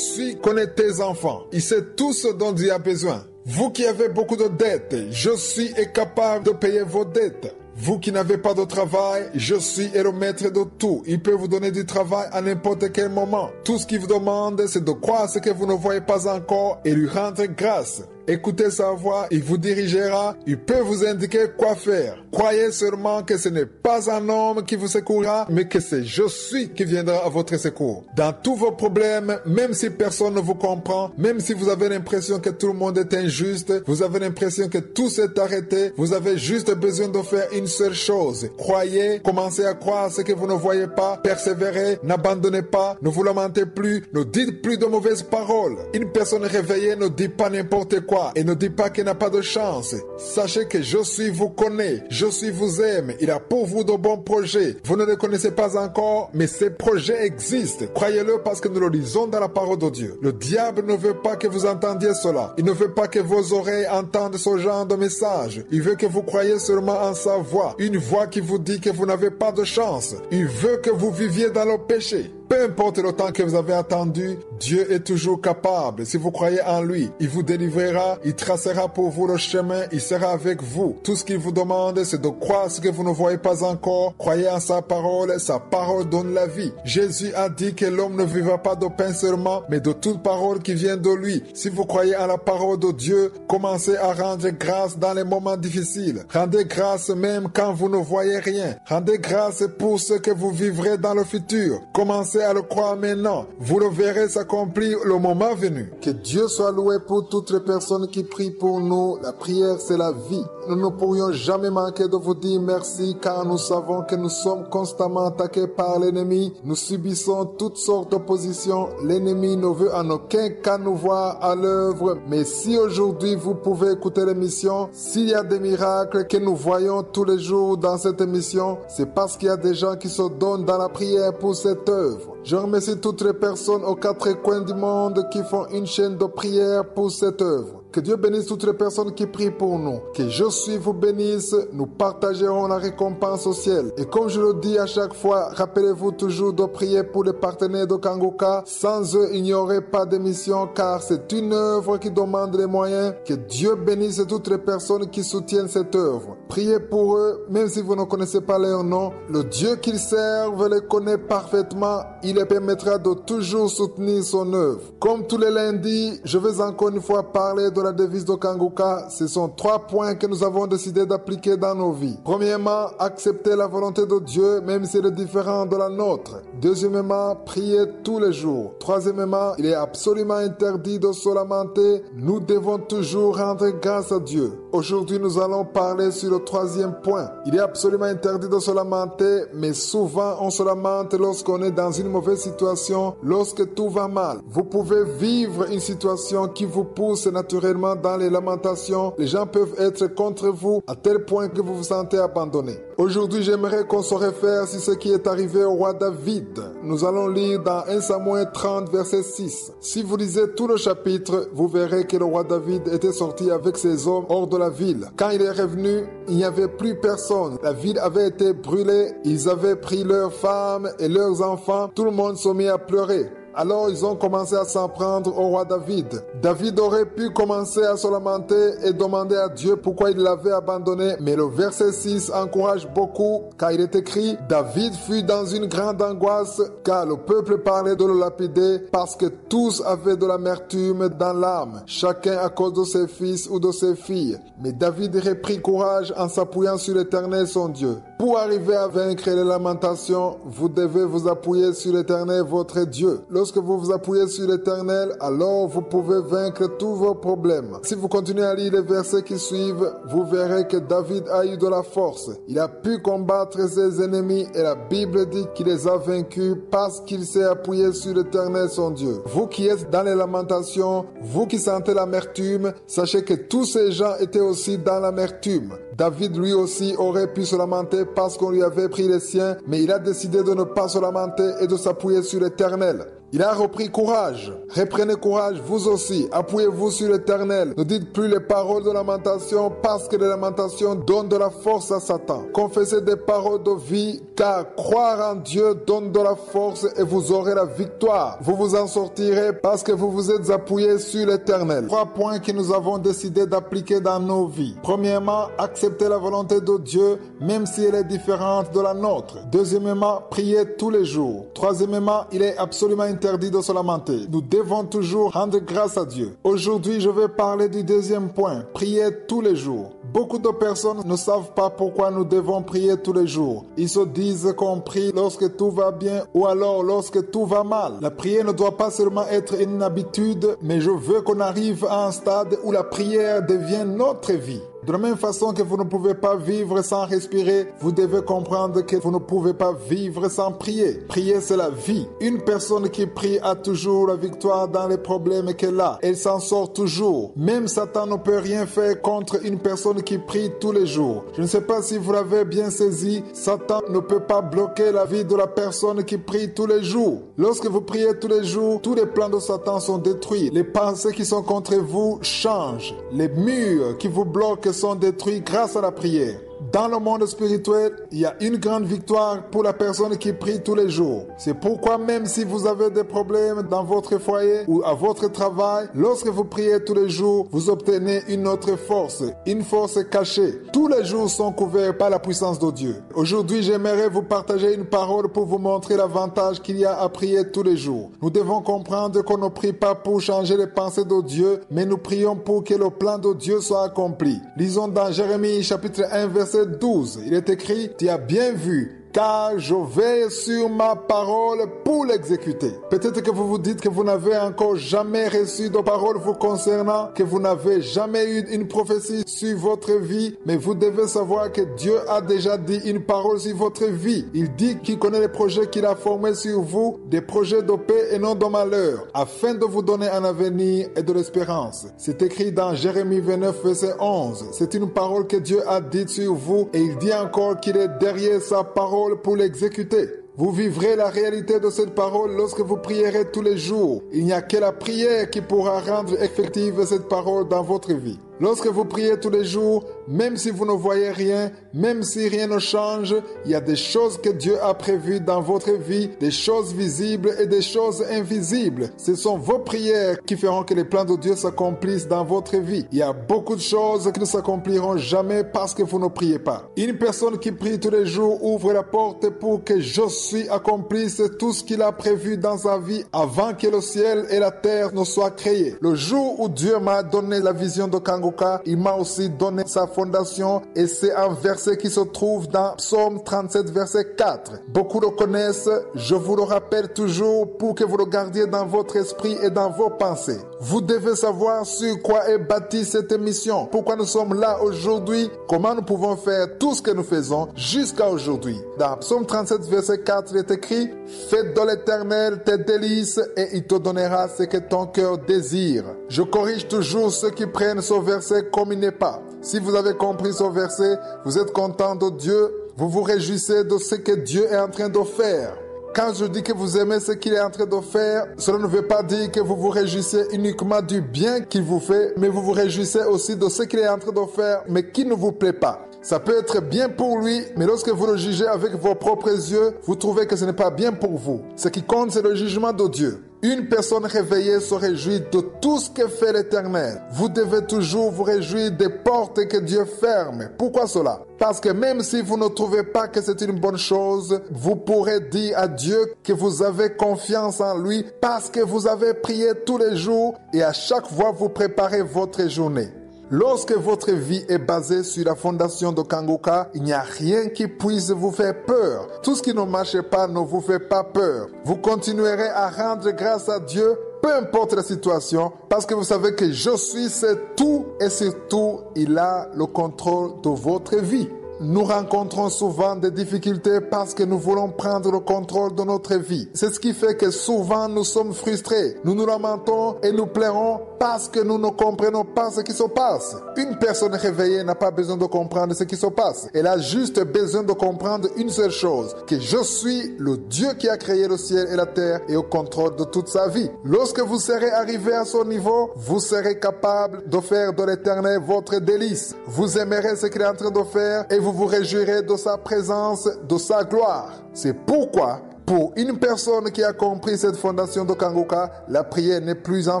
connais tes enfants, il sait tout ce dont Dieu a besoin. Vous qui avez beaucoup de dettes, je suis capable de payer vos dettes. Vous qui n'avez pas de travail, je suis le maître de tout. Il peut vous donner du travail à n'importe quel moment. Tout ce qu'il vous demande, c'est de croire ce que vous ne voyez pas encore et lui rendre grâce. Écoutez sa voix, il vous dirigera, il peut vous indiquer quoi faire. Croyez seulement que ce n'est pas un homme qui vous secourra, mais que c'est je suis qui viendra à votre secours. Dans tous vos problèmes, même si personne ne vous comprend, même si vous avez l'impression que tout le monde est injuste, vous avez l'impression que tout s'est arrêté, vous avez juste besoin de faire une seule chose. Croyez, commencez à croire ce que vous ne voyez pas, persévérez, n'abandonnez pas, ne vous lamentez plus, ne dites plus de mauvaises paroles. Une personne réveillée ne dit pas n'importe quoi et ne dit pas qu'il n'a pas de chance. Sachez que je suis vous connaît, je suis vous aime, il a pour vous de bons projets. Vous ne les connaissez pas encore, mais ces projets existent. Croyez-le parce que nous le lisons dans la parole de Dieu. Le diable ne veut pas que vous entendiez cela. Il ne veut pas que vos oreilles entendent ce genre de message. Il veut que vous croyiez seulement en sa voix. Une voix qui vous dit que vous n'avez pas de chance. Il veut que vous viviez dans le péché. Peu importe le temps que vous avez attendu, Dieu est toujours capable. Si vous croyez en lui, il vous délivrera, il tracera pour vous le chemin, il sera avec vous. Tout ce qu'il vous demande, c'est de croire ce que vous ne voyez pas encore. Croyez en sa parole donne la vie. Jésus a dit que l'homme ne vivra pas de pain seulement, mais de toute parole qui vient de lui. Si vous croyez en la parole de Dieu, commencez à rendre grâce dans les moments difficiles. Rendez grâce même quand vous ne voyez rien. Rendez grâce pour ce que vous vivrez dans le futur. Commencez à le croire maintenant. Vous le verrez s'accomplir le moment venu. Que Dieu soit loué pour toutes les personnes qui prient pour nous. La prière, c'est la vie. Nous ne pourrions jamais manquer de vous dire merci car nous savons que nous sommes constamment attaqués par l'ennemi. Nous subissons toutes sortes d'oppositions. L'ennemi ne veut en aucun cas nous voir à l'œuvre. Mais si aujourd'hui vous pouvez écouter l'émission, s'il y a des miracles que nous voyons tous les jours dans cette émission, c'est parce qu'il y a des gens qui se donnent dans la prière pour cette œuvre. Je remercie toutes les personnes aux quatre coins du monde qui font une chaîne de prière pour cette œuvre. Que Dieu bénisse toutes les personnes qui prient pour nous. Que je suis vous bénisse. Nous partagerons la récompense au ciel. Et comme je le dis à chaque fois, rappelez-vous toujours de prier pour les partenaires de Kangoka. Sans eux, il n'y aurait pas d'émission car c'est une œuvre qui demande les moyens. Que Dieu bénisse toutes les personnes qui soutiennent cette œuvre. Priez pour eux, même si vous ne connaissez pas leur nom. Le Dieu qu'ils servent les connaît parfaitement. Il les permettra de toujours soutenir son œuvre. Comme tous les lundis, je vais encore une fois parler de la devise de Kangoka. Ce sont 3 points que nous avons décidé d'appliquer dans nos vies. Premièrement, accepter la volonté de Dieu, même si elle est différente de la nôtre. Deuxièmement, prier tous les jours. Troisièmement, il est absolument interdit de se lamenter. Nous devons toujours rendre grâce à Dieu. Aujourd'hui, nous allons parler sur le 3e point. Il est absolument interdit de se lamenter, mais souvent on se lamente lorsqu'on est dans une mauvaise situation, lorsque tout va mal. Vous pouvez vivre une situation qui vous pousse naturellement dans les lamentations. Les gens peuvent être contre vous à tel point que vous vous sentez abandonné. Aujourd'hui, j'aimerais qu'on se réfère sur ce qui est arrivé au roi David. Nous allons lire dans 1 Samuel 30, verset 6. Si vous lisez tout le chapitre, vous verrez que le roi David était sorti avec ses hommes hors de la ville. Quand il est revenu, il n'y avait plus personne. La ville avait été brûlée. Ils avaient pris leurs femmes et leurs enfants. Tout le monde s'est mis à pleurer. Alors ils ont commencé à s'en prendre au roi David. David aurait pu commencer à se lamenter et demander à Dieu pourquoi il l'avait abandonné. Mais le verset 6 encourage beaucoup car il est écrit « David fut dans une grande angoisse car le peuple parlait de le lapider parce que tous avaient de l'amertume dans l'âme, chacun à cause de ses fils ou de ses filles. Mais David reprit courage en s'appuyant sur l'Éternel son Dieu. » Pour arriver à vaincre les lamentations, vous devez vous appuyer sur l'Éternel, votre Dieu. Lorsque vous vous appuyez sur l'Éternel, alors vous pouvez vaincre tous vos problèmes. Si vous continuez à lire les versets qui suivent, vous verrez que David a eu de la force. Il a pu combattre ses ennemis et la Bible dit qu'il les a vaincus parce qu'il s'est appuyé sur l'Éternel, son Dieu. Vous qui êtes dans les lamentations, vous qui sentez l'amertume, sachez que tous ces gens étaient aussi dans l'amertume. David lui aussi aurait pu se lamenter parce qu'on lui avait pris les siens, mais il a décidé de ne pas se lamenter et de s'appuyer sur l'Éternel. Il a repris courage. Reprenez courage, vous aussi. Appuyez-vous sur l'Éternel. Ne dites plus les paroles de lamentation parce que les lamentations donnent de la force à Satan. Confessez des paroles de vie car croire en Dieu donne de la force et vous aurez la victoire. Vous vous en sortirez parce que vous vous êtes appuyé sur l'Éternel. 3 points que nous avons décidé d'appliquer dans nos vies. Premièrement, accepter la volonté de Dieu même si elle est différente de la nôtre. Deuxièmement, prier tous les jours. Troisièmement, il est absolument interdit de se lamenter. Nous devons toujours rendre grâce à Dieu. Aujourd'hui, je vais parler du deuxième point, prier tous les jours. Beaucoup de personnes ne savent pas pourquoi nous devons prier tous les jours. Ils se disent qu'on prie lorsque tout va bien ou alors lorsque tout va mal. La prière ne doit pas seulement être une habitude, mais je veux qu'on arrive à un stade où la prière devient notre vie. De la même façon que vous ne pouvez pas vivre sans respirer, vous devez comprendre que vous ne pouvez pas vivre sans prier. Prier, c'est la vie. Une personne qui prie a toujours la victoire dans les problèmes qu'elle a. Elle s'en sort toujours. Même Satan ne peut rien faire contre une personne qui prie tous les jours. Je ne sais pas si vous l'avez bien saisi, Satan ne peut pas bloquer la vie de la personne qui prie tous les jours. Lorsque vous priez tous les jours, tous les plans de Satan sont détruits. Les pensées qui sont contre vous changent. Les murs qui vous bloquent sont détruits grâce à la prière. Dans le monde spirituel, il y a une grande victoire pour la personne qui prie tous les jours. C'est pourquoi même si vous avez des problèmes dans votre foyer ou à votre travail, lorsque vous priez tous les jours, vous obtenez une autre force, une force cachée. Tous les jours sont couverts par la puissance de Dieu. Aujourd'hui, j'aimerais vous partager une parole pour vous montrer l'avantage qu'il y a à prier tous les jours. Nous devons comprendre qu'on ne prie pas pour changer les pensées de Dieu, mais nous prions pour que le plan de Dieu soit accompli. Lisons dans Jérémie chapitre 1 verset 12, il est écrit, tu as bien vu, car je veille sur ma parole pour l'exécuter. Peut-être que vous vous dites que vous n'avez encore jamais reçu de parole vous concernant, que vous n'avez jamais eu une prophétie sur votre vie, mais vous devez savoir que Dieu a déjà dit une parole sur votre vie. Il dit qu'il connaît les projets qu'il a formés sur vous, des projets de paix et non de malheur, afin de vous donner un avenir et de l'espérance. C'est écrit dans Jérémie 29, verset 11. C'est une parole que Dieu a dite sur vous et il dit encore qu'il est derrière sa parole pour l'exécuter. Vous vivrez la réalité de cette parole lorsque vous prierez tous les jours. Il n'y a que la prière qui pourra rendre effective cette parole dans votre vie. Lorsque vous priez tous les jours, même si vous ne voyez rien, même si rien ne change, il y a des choses que Dieu a prévues dans votre vie, des choses visibles et des choses invisibles. Ce sont vos prières qui feront que les plans de Dieu s'accomplissent dans votre vie. Il y a beaucoup de choses qui ne s'accompliront jamais parce que vous ne priez pas. Une personne qui prie tous les jours ouvre la porte pour que Josué accomplisse tout ce qu'il a prévu dans sa vie avant que le ciel et la terre ne soient créés. Le jour où Dieu m'a donné la vision de Kangoka, il m'a aussi donné sa fondation et c'est un verset qui se trouve dans Psaume 37 verset 4. Beaucoup le connaissent, je vous le rappelle toujours pour que vous le gardiez dans votre esprit et dans vos pensées. Vous devez savoir sur quoi est bâtie cette mission, pourquoi nous sommes là aujourd'hui, comment nous pouvons faire tout ce que nous faisons jusqu'à aujourd'hui. Dans Psaume 37 verset 4, il est écrit « Fais de l'Éternel tes délices et il te donnera ce que ton cœur désire. » Je corrige toujours ceux qui prennent ce verset comme il n'est pas. Si vous avez compris ce verset, vous êtes content de Dieu, vous vous réjouissez de ce que Dieu est en train de faire. Quand je dis que vous aimez ce qu'il est en train de faire, cela ne veut pas dire que vous vous réjouissez uniquement du bien qu'il vous fait, mais vous vous réjouissez aussi de ce qu'il est en train de faire, mais qui ne vous plaît pas. Ça peut être bien pour lui, mais lorsque vous le jugez avec vos propres yeux, vous trouvez que ce n'est pas bien pour vous. Ce qui compte, c'est le jugement de Dieu. Une personne réveillée se réjouit de tout ce que fait l'Éternel. Vous devez toujours vous réjouir des portes que Dieu ferme. Pourquoi cela? Parce que même si vous ne trouvez pas que c'est une bonne chose, vous pourrez dire à Dieu que vous avez confiance en lui parce que vous avez prié tous les jours et à chaque fois vous préparez votre journée. Lorsque votre vie est basée sur la fondation de Kanguka, il n'y a rien qui puisse vous faire peur. Tout ce qui ne marche pas ne vous fait pas peur. Vous continuerez à rendre grâce à Dieu, peu importe la situation, parce que vous savez que je suis, c'est tout, et surtout, il a le contrôle de votre vie. Nous rencontrons souvent des difficultés parce que nous voulons prendre le contrôle de notre vie. C'est ce qui fait que souvent nous sommes frustrés. Nous nous lamentons et nous pleurons parce que nous ne comprenons pas ce qui se passe. Une personne réveillée n'a pas besoin de comprendre ce qui se passe. Elle a juste besoin de comprendre une seule chose, que je suis le Dieu qui a créé le ciel et la terre et au contrôle de toute sa vie. Lorsque vous serez arrivé à ce niveau, vous serez capable de faire de l'Éternel votre délice. Vous aimerez ce qu'il est en train de faire et vous vous réjouirez de sa présence, de sa gloire. C'est pourquoi, pour une personne qui a compris cette fondation de Kanguka, la prière n'est plus un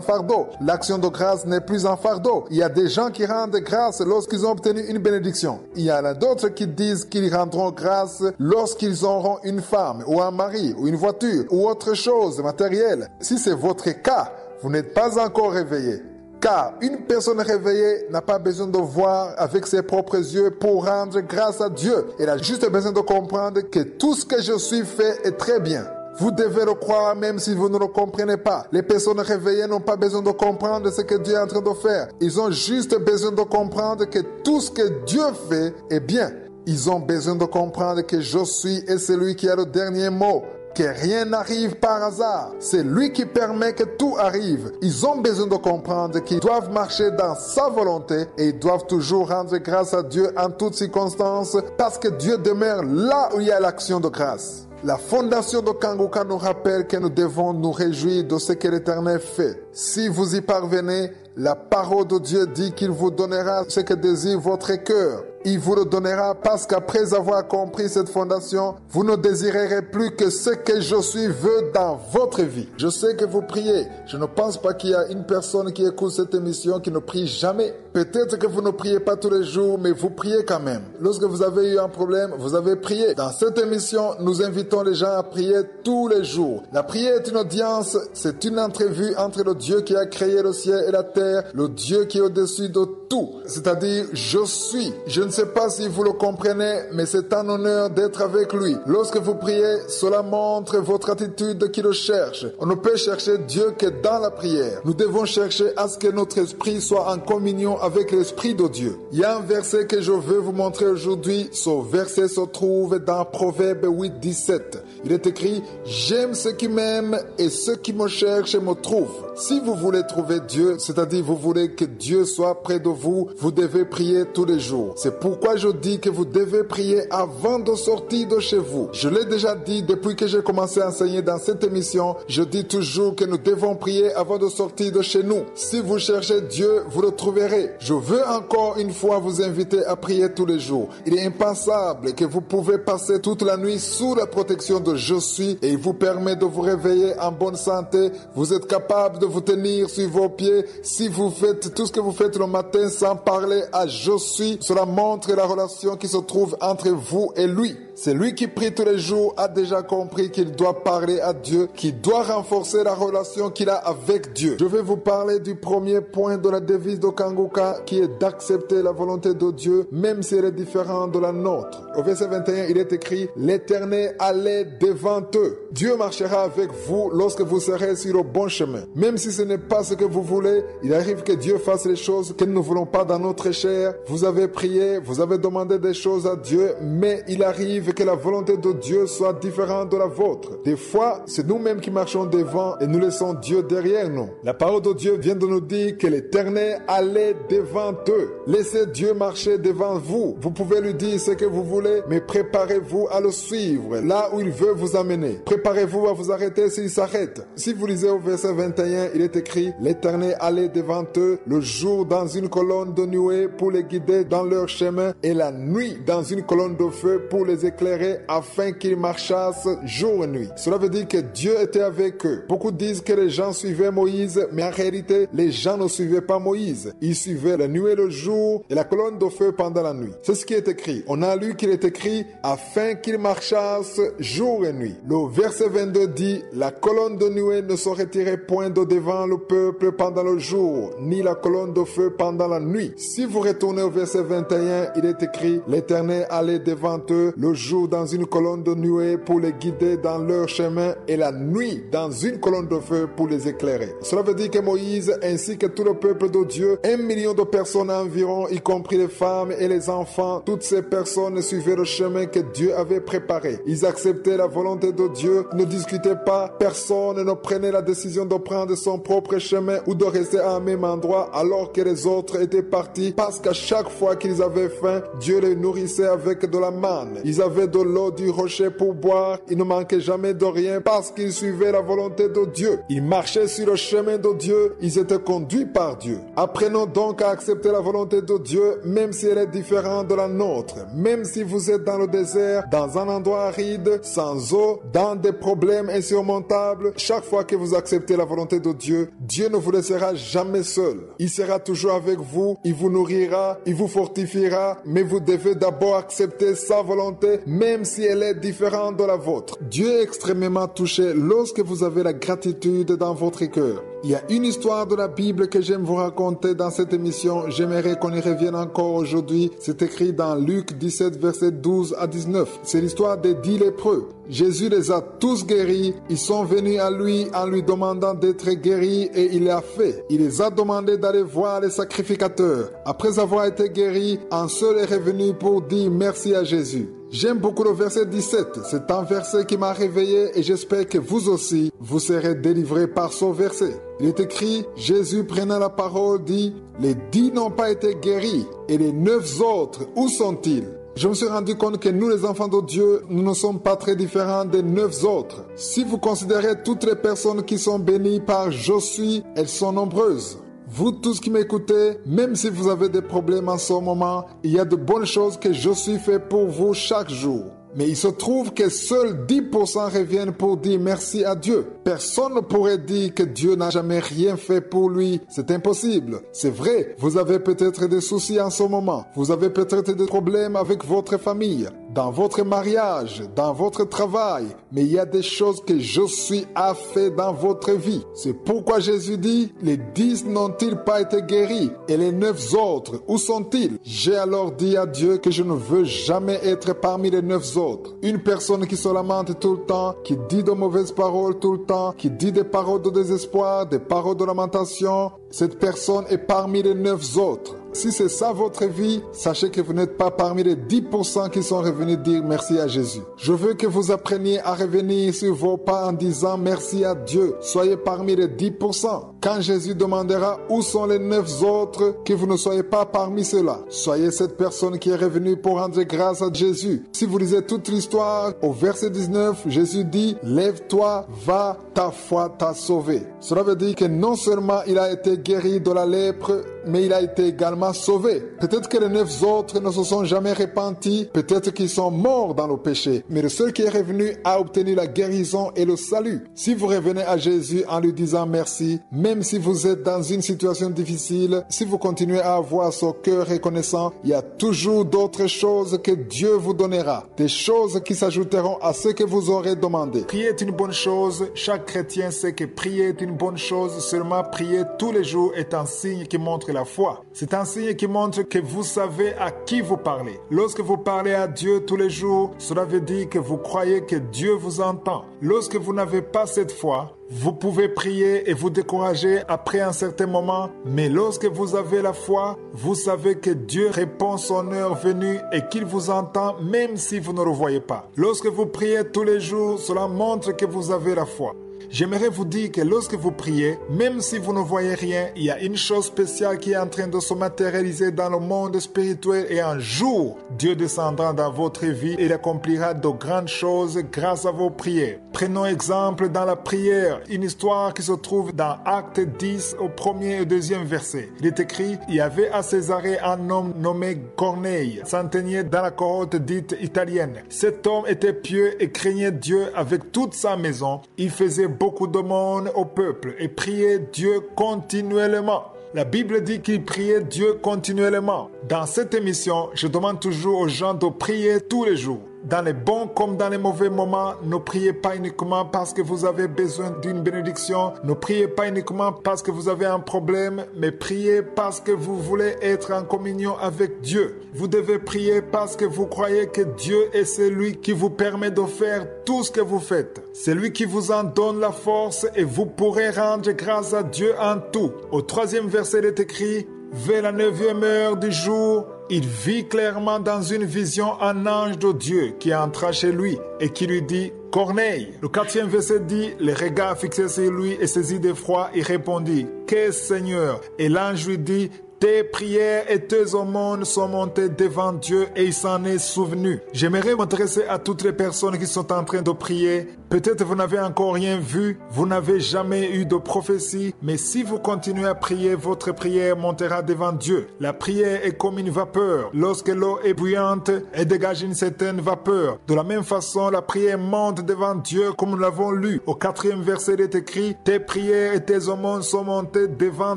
fardeau. L'action de grâce n'est plus un fardeau. Il y a des gens qui rendent grâce lorsqu'ils ont obtenu une bénédiction. Il y en a d'autres qui disent qu'ils rendront grâce lorsqu'ils auront une femme, ou un mari, ou une voiture, ou autre chose matérielle. Si c'est votre cas, vous n'êtes pas encore réveillé. Car une personne réveillée n'a pas besoin de voir avec ses propres yeux pour rendre grâce à Dieu. Elle a juste besoin de comprendre que tout ce que je suis fait est très bien. Vous devez le croire même si vous ne le comprenez pas. Les personnes réveillées n'ont pas besoin de comprendre ce que Dieu est en train de faire. Ils ont juste besoin de comprendre que tout ce que Dieu fait est bien. Ils ont besoin de comprendre que je suis et celui qui a le dernier mot. Que rien n'arrive par hasard. C'est lui qui permet que tout arrive. Ils ont besoin de comprendre qu'ils doivent marcher dans sa volonté et ils doivent toujours rendre grâce à Dieu en toutes circonstances parce que Dieu demeure là où il y a l'action de grâce. La fondation de Kanguka nous rappelle que nous devons nous réjouir de ce que l'Éternel fait. Si vous y parvenez, la parole de Dieu dit qu'il vous donnera ce que désire votre cœur. Il vous le donnera parce qu'après avoir compris cette fondation, vous ne désirerez plus que ce que je suis veut dans votre vie. Je sais que vous priez. Je ne pense pas qu'il y a une personne qui écoute cette émission qui ne prie jamais. Peut-être que vous ne priez pas tous les jours, mais vous priez quand même. Lorsque vous avez eu un problème, vous avez prié. Dans cette émission, nous invitons les gens à prier tous les jours. La prière est une audience, c'est une entrevue entre le Dieu qui a créé le ciel et la terre, le Dieu qui est au-dessus de tout. C'est-à-dire, je suis. Je ne sais pas si vous le comprenez, mais c'est un honneur d'être avec lui. Lorsque vous priez, cela montre votre attitude qui le cherche. On ne peut chercher Dieu que dans la prière. Nous devons chercher à ce que notre esprit soit en communion avec l'esprit de Dieu. Il y a un verset que je veux vous montrer aujourd'hui. Ce verset se trouve dans Proverbe 8, 17. Il est écrit, « J'aime ceux qui m'aiment et ceux qui me cherchent me trouvent. » Si vous voulez trouver Dieu, c'est-à-dire vous voulez que Dieu soit près de vous, vous devez prier tous les jours. C'est pourquoi je dis que vous devez prier avant de sortir de chez vous. Je l'ai déjà dit depuis que j'ai commencé à enseigner dans cette émission, je dis toujours que nous devons prier avant de sortir de chez nous. Si vous cherchez Dieu, vous le trouverez. Je veux encore une fois vous inviter à prier tous les jours. Il est impensable que vous pouvez passer toute la nuit sous la protection de Je suis et il vous permet de vous réveiller en bonne santé. Vous êtes capable de vous tenir sur vos pieds. Si vous faites tout ce que vous faites le matin sans parler à Je suis, cela montre la relation qui se trouve entre vous et lui. C'est lui qui prie tous les jours, a déjà compris qu'il doit parler à Dieu, qu'il doit renforcer la relation qu'il a avec Dieu. Je vais vous parler du premier point de la devise de Kanguka qui est d'accepter la volonté de Dieu même si elle est différente de la nôtre. Au verset 21, il est écrit « L'Éternel allait devant eux ». Dieu marchera avec vous lorsque vous serez sur le bon chemin. Même si ce n'est pas ce que vous voulez, il arrive que Dieu fasse les choses que nous ne voulons pas dans notre chair. Vous avez prié, vous avez demandé des choses à Dieu, mais il arrive que la volonté de Dieu soit différente de la vôtre. Des fois, c'est nous-mêmes qui marchons devant et nous laissons Dieu derrière nous. La parole de Dieu vient de nous dire que l'Éternel allait devant eux. Laissez Dieu marcher devant vous. Vous pouvez lui dire ce que vous voulez, mais préparez-vous à le suivre là où il veut vous amener. Préparez-vous à vous arrêter s'il s'arrête. Si vous lisez au verset 21, il est écrit « L'Éternel allait devant eux le jour dans une colonne de nuée pour les guider dans leur chemin et la nuit dans une colonne de feu pour les éclairer afin qu'ils marchassent jour et nuit. » Cela veut dire que Dieu était avec eux. Beaucoup disent que les gens suivaient Moïse, mais en réalité, les gens ne suivaient pas Moïse. Ils suivaient la nuée le jour et la colonne de feu pendant la nuit. C'est ce qui est écrit. On a lu qu'il est écrit afin qu'ils marchassent jour et nuit. Le verset 22 dit, la colonne de nuée ne se retirait point de devant le peuple pendant le jour, ni la colonne de feu pendant la nuit. Si vous retournez au verset 21, il est écrit, l'Éternel allait devant eux le jour dans une colonne de nuée pour les guider dans leur chemin et la nuit dans une colonne de feu pour les éclairer. Cela veut dire que Moïse ainsi que tout le peuple de Dieu, 1 million de personnes environ, y compris les femmes et les enfants, toutes ces personnes suivaient le chemin que Dieu avait préparé. Ils acceptaient la volonté de Dieu, ne discutaient pas, personne ne prenait la décision de prendre son propre chemin ou de rester à un même endroit alors que les autres étaient partis, parce qu'à chaque fois qu'ils avaient faim, Dieu les nourrissait avec de la manne. Ils avaient de l'eau du rocher pour boire, ils ne manquaient jamais de rien parce qu'ils suivaient la volonté de Dieu. Ils marchaient sur le chemin de Dieu, ils étaient conduits par Dieu. Apprenons donc à accepter la volonté de Dieu, même si elle est différente de la nôtre. Même si vous êtes dans le désert, dans un endroit aride, sans eau, dans des problèmes insurmontables, chaque fois que vous acceptez la volonté de Dieu, Dieu ne vous laissera jamais seul. Il sera toujours avec vous, il vous nourrira, il vous fortifiera, mais vous devez d'abord accepter sa volonté, même si elle est différente de la vôtre. Dieu est extrêmement touché lorsque vous avez la gratitude dans votre cœur. Il y a une histoire de la Bible que j'aime vous raconter dans cette émission. J'aimerais qu'on y revienne encore aujourd'hui. C'est écrit dans Luc 17, versets 12 à 19. C'est l'histoire des 10 lépreux. Jésus les a tous guéris. Ils sont venus à lui en lui demandant d'être guéris et il l'a fait. Il les a demandé d'aller voir les sacrificateurs. Après avoir été guéris, un seul est revenu pour dire merci à Jésus. J'aime beaucoup le verset 17. C'est un verset qui m'a réveillé et j'espère que vous aussi, vous serez délivrés par ce verset. Il est écrit, Jésus prenant la parole dit, les 10 n'ont pas été guéris et les 9 autres, où sont-ils? Je me suis rendu compte que nous, les enfants de Dieu, nous ne sommes pas très différents des 9 autres. Si vous considérez toutes les personnes qui sont bénies par Je suis, elles sont nombreuses. Vous tous qui m'écoutez, même si vous avez des problèmes en ce moment, il y a de bonnes choses que Je suis fait pour vous chaque jour. Mais il se trouve que seuls 10% reviennent pour dire merci à Dieu. Personne ne pourrait dire que Dieu n'a jamais rien fait pour lui. C'est impossible. C'est vrai, vous avez peut-être des soucis en ce moment. Vous avez peut-être des problèmes avec votre famille, dans votre mariage, dans votre travail. Mais il y a des choses que Je suis a fait dans votre vie. C'est pourquoi Jésus dit, les 10 n'ont-ils pas été guéris? Et les 9 autres, où sont-ils? J'ai alors dit à Dieu que je ne veux jamais être parmi les 9 autres. Une personne qui se lamente tout le temps, qui dit de mauvaises paroles tout le temps, qui dit des paroles de désespoir, des paroles de lamentation, cette personne est parmi les 9 autres. Si c'est ça votre vie, sachez que vous n'êtes pas parmi les 10% qui sont revenus dire merci à Jésus. Je veux que vous appreniez à revenir sur vos pas en disant merci à Dieu. Soyez parmi les 10%. Quand Jésus demandera où sont les 9 autres, que vous ne soyez pas parmi ceux-là. Soyez cette personne qui est revenue pour rendre grâce à Jésus. Si vous lisez toute l'histoire, au verset 19, Jésus dit, lève-toi, va, ta foi t'a sauvé. Cela veut dire que non seulement il a été guéri de la lèpre, mais il a été également sauvé. Peut-être que les 9 autres ne se sont jamais repentis, peut-être qu'ils sont morts dans le péché, mais le seul qui est revenu a obtenu la guérison et le salut. Si vous revenez à Jésus en lui disant merci, même si vous êtes dans une situation difficile, si vous continuez à avoir ce cœur reconnaissant, il y a toujours d'autres choses que Dieu vous donnera, des choses qui s'ajouteront à ce que vous aurez demandé. Prier est une bonne chose, chaque chrétien sait que prier est une bonne chose, seulement prier tous les jours est un signe qui montre la foi. C'est un signe qui montre que vous savez à qui vous parlez. Lorsque vous parlez à Dieu tous les jours, cela veut dire que vous croyez que Dieu vous entend. Lorsque vous n'avez pas cette foi, vous pouvez prier et vous décourager après un certain moment, mais lorsque vous avez la foi, vous savez que Dieu répond son heure venue et qu'il vous entend même si vous ne le voyez pas. Lorsque vous priez tous les jours, cela montre que vous avez la foi. J'aimerais vous dire que lorsque vous priez, même si vous ne voyez rien, il y a une chose spéciale qui est en train de se matérialiser dans le monde spirituel et un jour, Dieu descendra dans votre vie et il accomplira de grandes choses grâce à vos prières. Prenons exemple dans la prière, une histoire qui se trouve dans Acte 10 au 1er et 2e verset. Il est écrit, il y avait à Césarée un homme nommé Corneille, centenier dans la cohorte dite italienne. Cet homme était pieux et craignait Dieu avec toute sa maison. Il faisait beaucoup de monde au peuple et priait Dieu continuellement. La Bible dit qu'il priait Dieu continuellement. Dans cette émission, je demande toujours aux gens de prier tous les jours. Dans les bons comme dans les mauvais moments, ne priez pas uniquement parce que vous avez besoin d'une bénédiction. Ne priez pas uniquement parce que vous avez un problème, mais priez parce que vous voulez être en communion avec Dieu. Vous devez prier parce que vous croyez que Dieu est celui qui vous permet de faire tout ce que vous faites. C'est lui qui vous en donne la force et vous pourrez rendre grâce à Dieu en tout. Au 3e verset, il est écrit: vers la 9e heure du jour, il vit clairement dans une vision un ange de Dieu qui entra chez lui et qui lui dit: Corneille. Le 4e verset dit: les regards fixés sur lui et saisi d'effroi, il répondit: Qu'est-ce, Seigneur? Et l'ange lui dit: tes prières et tes aumônes sont montées devant Dieu et il s'en est souvenu. J'aimerais m'adresser à toutes les personnes qui sont en train de prier. Peut-être vous n'avez encore rien vu, vous n'avez jamais eu de prophétie, mais si vous continuez à prier, votre prière montera devant Dieu. La prière est comme une vapeur. Lorsque l'eau est bouillante, elle dégage une certaine vapeur. De la même façon, la prière monte devant Dieu comme nous l'avons lu. Au 4e verset, il est écrit: tes prières et tes aumônes sont montées devant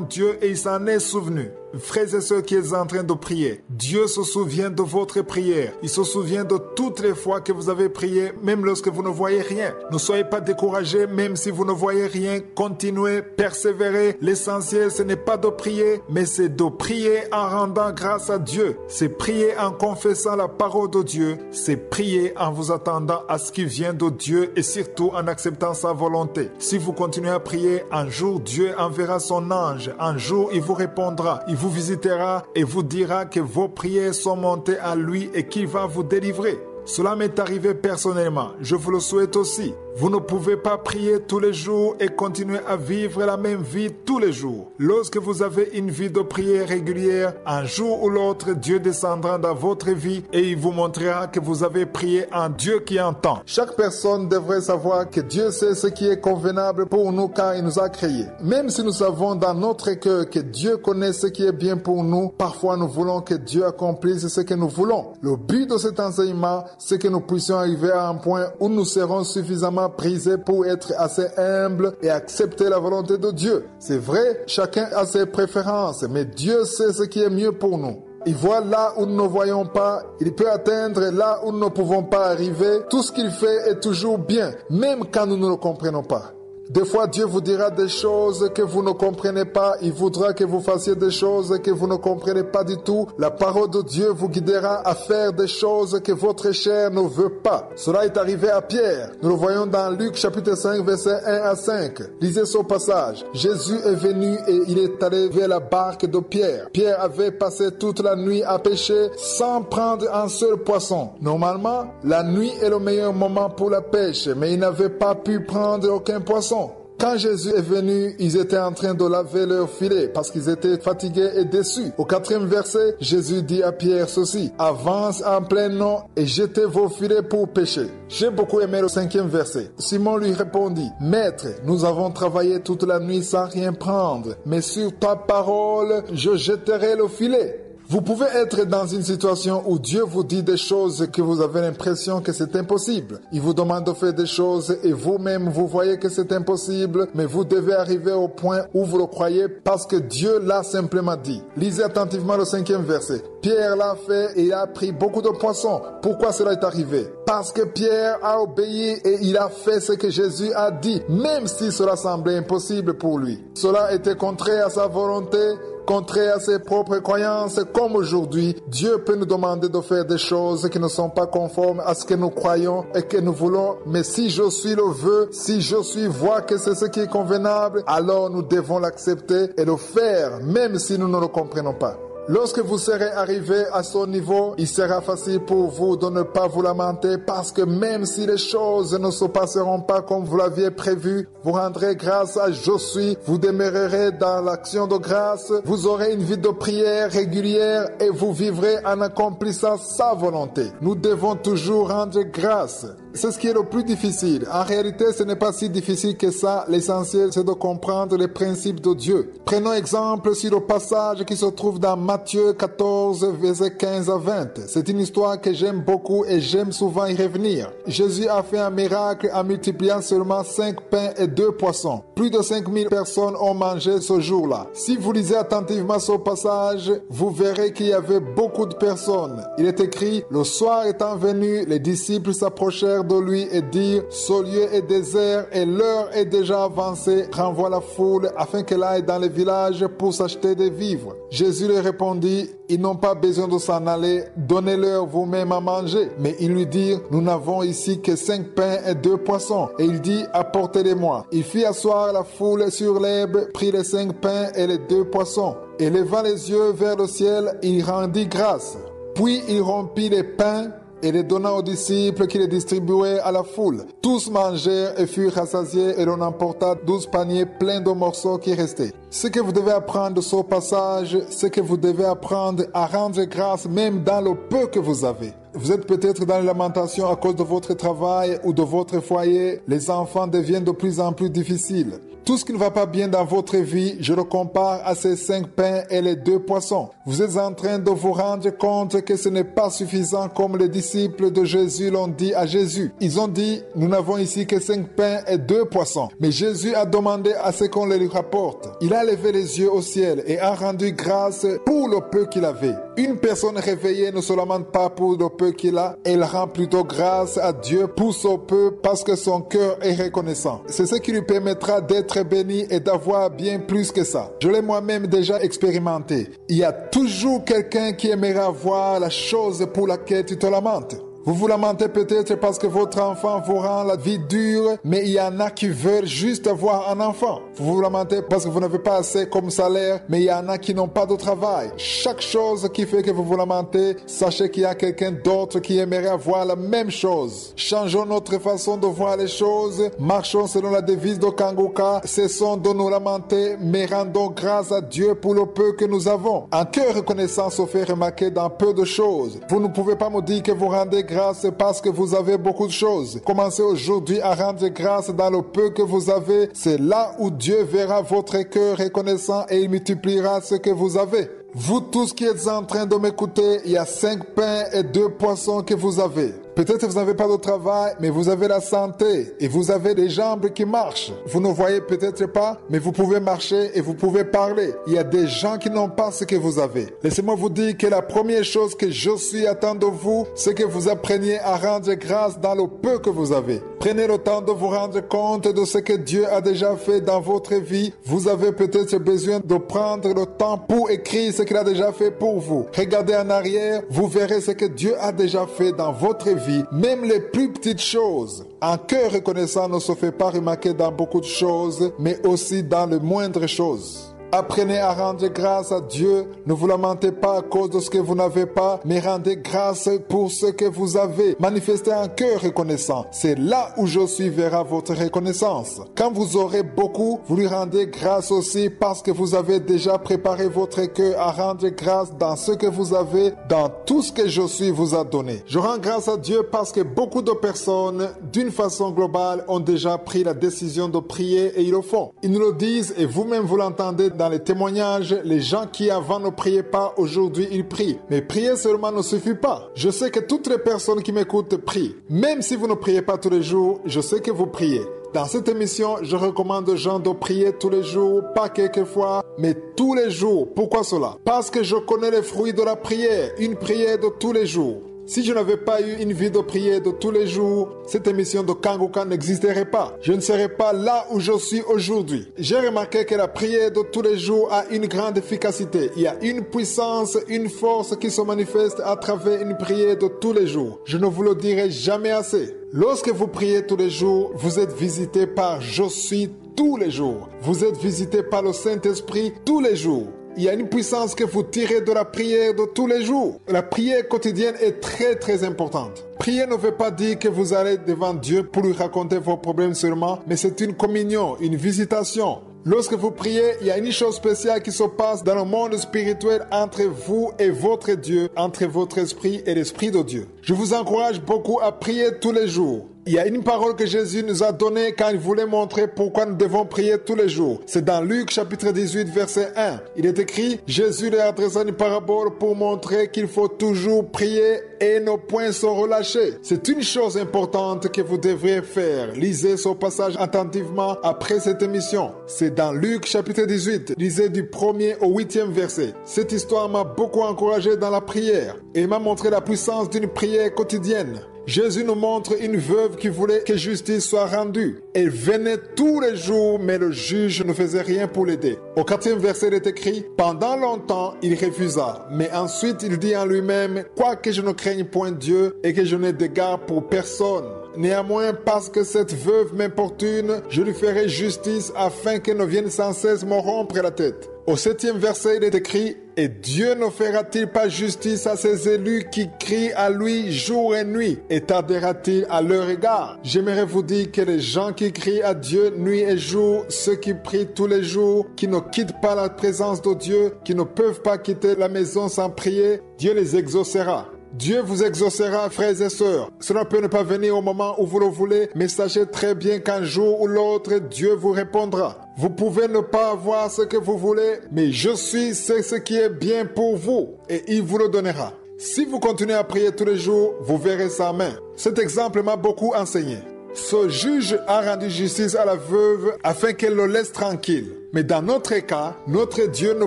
Dieu et il s'en est souvenu. Frères et sœurs qui êtes en train de prier, Dieu se souvient de votre prière. Il se souvient de toutes les fois que vous avez prié, même lorsque vous ne voyez rien. Ne soyez pas découragés, même si vous ne voyez rien. Continuez, persévérez. L'essentiel, ce n'est pas de prier, mais c'est de prier en rendant grâce à Dieu. C'est prier en confessant la parole de Dieu. C'est prier en vous attendant à ce qui vient de Dieu et surtout en acceptant sa volonté. Si vous continuez à prier, un jour Dieu enverra son ange. Un jour, il vous répondra. Il vous visitera et vous dira que vos prières sont montées à lui et qu'il va vous délivrer. Cela m'est arrivé personnellement. Je vous le souhaite aussi. Vous ne pouvez pas prier tous les jours et continuer à vivre la même vie tous les jours. Lorsque vous avez une vie de prière régulière, un jour ou l'autre, Dieu descendra dans votre vie et il vous montrera que vous avez prié en Dieu qui entend. Chaque personne devrait savoir que Dieu sait ce qui est convenable pour nous car il nous a créés. Même si nous savons dans notre cœur que Dieu connaît ce qui est bien pour nous, parfois nous voulons que Dieu accomplisse ce que nous voulons. Le but de cet enseignement, c'est que nous puissions arriver à un point où nous serons suffisamment brisés pour être assez humbles et accepter la volonté de Dieu. C'est vrai, chacun a ses préférences, mais Dieu sait ce qui est mieux pour nous. Il voit là où nous ne voyons pas, il peut atteindre là où nous ne pouvons pas arriver. Tout ce qu'il fait est toujours bien, même quand nous ne le comprenons pas. Des fois, Dieu vous dira des choses que vous ne comprenez pas. Il voudra que vous fassiez des choses que vous ne comprenez pas du tout. La parole de Dieu vous guidera à faire des choses que votre chair ne veut pas. Cela est arrivé à Pierre. Nous le voyons dans Luc chapitre 5, verset 1 à 5. Lisez ce passage. Jésus est venu et il est allé vers la barque de Pierre. Pierre avait passé toute la nuit à pêcher sans prendre un seul poisson. Normalement, la nuit est le meilleur moment pour la pêche, mais il n'avait pas pu prendre aucun poisson. Quand Jésus est venu, ils étaient en train de laver leur filet parce qu'ils étaient fatigués et déçus. Au 4e verset, Jésus dit à Pierre ceci: avance en plein nom et jetez vos filets pour pêcher. J'ai beaucoup aimé le 5e verset. Simon lui répondit: Maître, nous avons travaillé toute la nuit sans rien prendre, mais sur ta parole, je jetterai le filet. Vous pouvez être dans une situation où Dieu vous dit des choses que vous avez l'impression que c'est impossible. Il vous demande de faire des choses et vous-même vous voyez que c'est impossible, mais vous devez arriver au point où vous le croyez parce que Dieu l'a simplement dit. Lisez attentivement le 5e verset. Pierre l'a fait et a pris beaucoup de poissons. Pourquoi cela est arrivé? Parce que Pierre a obéi et il a fait ce que Jésus a dit, même si cela semblait impossible pour lui. Cela était contraire à sa volonté, contraire à ses propres croyances. Comme aujourd'hui, Dieu peut nous demander de faire des choses qui ne sont pas conformes à ce que nous croyons et que nous voulons. Mais si Josué le veut, si Josué voit que c'est ce qui est convenable, alors nous devons l'accepter et le faire, même si nous ne le comprenons pas. Lorsque vous serez arrivé à ce niveau, il sera facile pour vous de ne pas vous lamenter parce que même si les choses ne se passeront pas comme vous l'aviez prévu, vous rendrez grâce à Josué, vous demeurerez dans l'action de grâce, vous aurez une vie de prière régulière et vous vivrez en accomplissant sa volonté. Nous devons toujours rendre grâce. c'est ce qui est le plus difficile. En réalité, ce n'est pas si difficile que ça. L'essentiel, c'est de comprendre les principes de Dieu. Prenons exemple sur le passage qui se trouve dans Matthieu 14, versets 15 à 20. C'est une histoire que j'aime beaucoup et j'aime souvent y revenir. Jésus a fait un miracle en multipliant seulement 5 pains et 2 poissons. Plus de 5000 personnes ont mangé ce jour-là. Si vous lisez attentivement ce passage, vous verrez qu'il y avait beaucoup de personnes. Il est écrit, le soir étant venu, les disciples s'approchèrent de lui et dirent, ce lieu est désert et l'heure est déjà avancée, renvoie la foule afin qu'elle aille dans les villages pour s'acheter des vivres. Jésus leur répondit, ils n'ont pas besoin de s'en aller, donnez-leur vous-même à manger. Mais ils lui dirent, nous n'avons ici que 5 pains et 2 poissons. Et il dit, apportez-les-moi. Il fit asseoir la foule sur l'herbe, prit les 5 pains et les 2 poissons. Et levant les yeux vers le ciel, il rendit grâce. Puis il rompit les pains et les donna aux disciples qui les distribuaient à la foule. Tous mangèrent et furent rassasiés et l'on emporta 12 paniers pleins de morceaux qui restaient. Ce que vous devez apprendre de ce passage, c'est que vous devez apprendre à rendre grâce même dans le peu que vous avez. Vous êtes peut-être dans les lamentations à cause de votre travail ou de votre foyer. Les enfants deviennent de plus en plus difficiles. Tout ce qui ne va pas bien dans votre vie, je le compare à ces 5 pains et les 2 poissons. Vous êtes en train de vous rendre compte que ce n'est pas suffisant comme les disciples de Jésus l'ont dit à Jésus. Ils ont dit, nous n'avons ici que 5 pains et 2 poissons. Mais Jésus a demandé à ce qu'on les lui rapporte. Il a levé les yeux au ciel et a rendu grâce pour le peu qu'il avait. Une personne réveillée ne se lamente pas pour le peu qu'il a, elle rend plutôt grâce à Dieu pour ce peu parce que son cœur est reconnaissant. C'est ce qui lui permettra d'être béni et d'avoir bien plus que ça. Je l'ai moi-même déjà expérimenté. Il y a toujours quelqu'un qui aimerait avoir la chose pour laquelle tu te lamentes. Vous vous lamentez peut-être parce que votre enfant vous rend la vie dure, mais il y en a qui veulent juste avoir un enfant. Vous vous lamentez parce que vous n'avez pas assez comme salaire, mais il y en a qui n'ont pas de travail. Chaque chose qui fait que vous vous lamentez, sachez qu'il y a quelqu'un d'autre qui aimerait avoir la même chose. Changeons notre façon de voir les choses. Marchons selon la devise de Kanguka. Cessons de nous lamenter, mais rendons grâce à Dieu pour le peu que nous avons. Un cœur reconnaissant se fait remarquer dans peu de choses. Vous ne pouvez pas me dire que vous rendez grâce parce que vous avez beaucoup de choses. Commencez aujourd'hui à rendre grâce dans le peu que vous avez. C'est là où Dieu verra votre cœur reconnaissant et il multipliera ce que vous avez. Vous tous qui êtes en train de m'écouter, il y a 5 pains et 2 poissons que vous avez. Peut-être que vous n'avez pas de travail, mais vous avez la santé et vous avez des jambes qui marchent. Vous ne voyez peut-être pas, mais vous pouvez marcher et vous pouvez parler. Il y a des gens qui n'ont pas ce que vous avez. Laissez-moi vous dire que la première chose que je suis attend de vous, c'est que vous appreniez à rendre grâce dans le peu que vous avez. Prenez le temps de vous rendre compte de ce que Dieu a déjà fait dans votre vie. Vous avez peut-être besoin de prendre le temps pour écrire ce qu'il a déjà fait pour vous. Regardez en arrière, vous verrez ce que Dieu a déjà fait dans votre vie. Même les plus petites choses. Un cœur reconnaissant ne se fait pas remarquer dans beaucoup de choses, mais aussi dans les moindres choses. Apprenez à rendre grâce à Dieu. Ne vous lamentez pas à cause de ce que vous n'avez pas, mais rendez grâce pour ce que vous avez. Manifestez un cœur reconnaissant. C'est là où je suis verra votre reconnaissance. Quand vous aurez beaucoup, vous lui rendez grâce aussi parce que vous avez déjà préparé votre cœur à rendre grâce dans ce que vous avez, dans tout ce que je suis vous a donné. Je rends grâce à Dieu parce que beaucoup de personnes, d'une façon globale, ont déjà pris la décision de prier et ils le font. Ils nous le disent et vous-même vous l'entendez dans les témoignages, les gens qui avant ne priaient pas, aujourd'hui ils prient. Mais prier seulement ne suffit pas. Je sais que toutes les personnes qui m'écoutent prient. Même si vous ne priez pas tous les jours, je sais que vous priez. Dans cette émission, je recommande aux gens de prier tous les jours, pas quelquefois, mais tous les jours. Pourquoi cela? Parce que je connais les fruits de la prière, une prière de tous les jours. Si je n'avais pas eu une vie de prière de tous les jours, cette émission de Kanguka n'existerait pas. Je ne serais pas là où je suis aujourd'hui. J'ai remarqué que la prière de tous les jours a une grande efficacité. Il y a une puissance, une force qui se manifeste à travers une prière de tous les jours. Je ne vous le dirai jamais assez. Lorsque vous priez tous les jours, vous êtes visité par Je suis tous les jours. Vous êtes visité par le Saint-Esprit tous les jours. Il y a une puissance que vous tirez de la prière de tous les jours. La prière quotidienne est très très importante. Prier ne veut pas dire que vous allez devant Dieu pour lui raconter vos problèmes seulement, mais c'est une communion, une visitation. Lorsque vous priez, il y a une chose spéciale qui se passe dans le monde spirituel entre vous et votre Dieu, entre votre esprit et l'esprit de Dieu. Je vous encourage beaucoup à prier tous les jours. Il y a une parole que Jésus nous a donnée quand il voulait montrer pourquoi nous devons prier tous les jours. C'est dans Luc chapitre 18 verset 1. Il est écrit, Jésus leur adressa une parabole pour montrer qu'il faut toujours prier et nos poings sont relâchés. C'est une chose importante que vous devriez faire. Lisez ce passage attentivement après cette émission. C'est dans Luc chapitre 18. Lisez du 1er au 8e verset. Cette histoire m'a beaucoup encouragé dans la prière et m'a montré la puissance d'une prière quotidienne. Jésus nous montre une veuve qui voulait que justice soit rendue. Elle venait tous les jours, mais le juge ne faisait rien pour l'aider. Au 4e verset, il est écrit, « Pendant longtemps, il refusa, mais ensuite il dit en lui-même, « Quoique je ne craigne point Dieu et que je n'ai d'égard pour personne, néanmoins, parce que cette veuve m'importune, je lui ferai justice afin qu'elle ne vienne sans cesse me rompre la tête. » Au 7e verset, il est écrit, « Et Dieu ne fera-t-il pas justice à ses élus qui crient à lui jour et nuit? Et tardera-t-il à leur égard? » J'aimerais vous dire que les gens qui crient à Dieu nuit et jour, ceux qui prient tous les jours, qui ne quittent pas la présence de Dieu, qui ne peuvent pas quitter la maison sans prier, Dieu les exaucera. Dieu vous exaucera, frères et sœurs. Cela peut ne pas venir au moment où vous le voulez, mais sachez très bien qu'un jour ou l'autre, Dieu vous répondra. Vous pouvez ne pas avoir ce que vous voulez, mais je suis ce qui est bien pour vous, et il vous le donnera. Si vous continuez à prier tous les jours, vous verrez sa main. Cet exemple m'a beaucoup enseigné. Ce juge a rendu justice à la veuve afin qu'elle le laisse tranquille. Mais dans notre cas, notre Dieu ne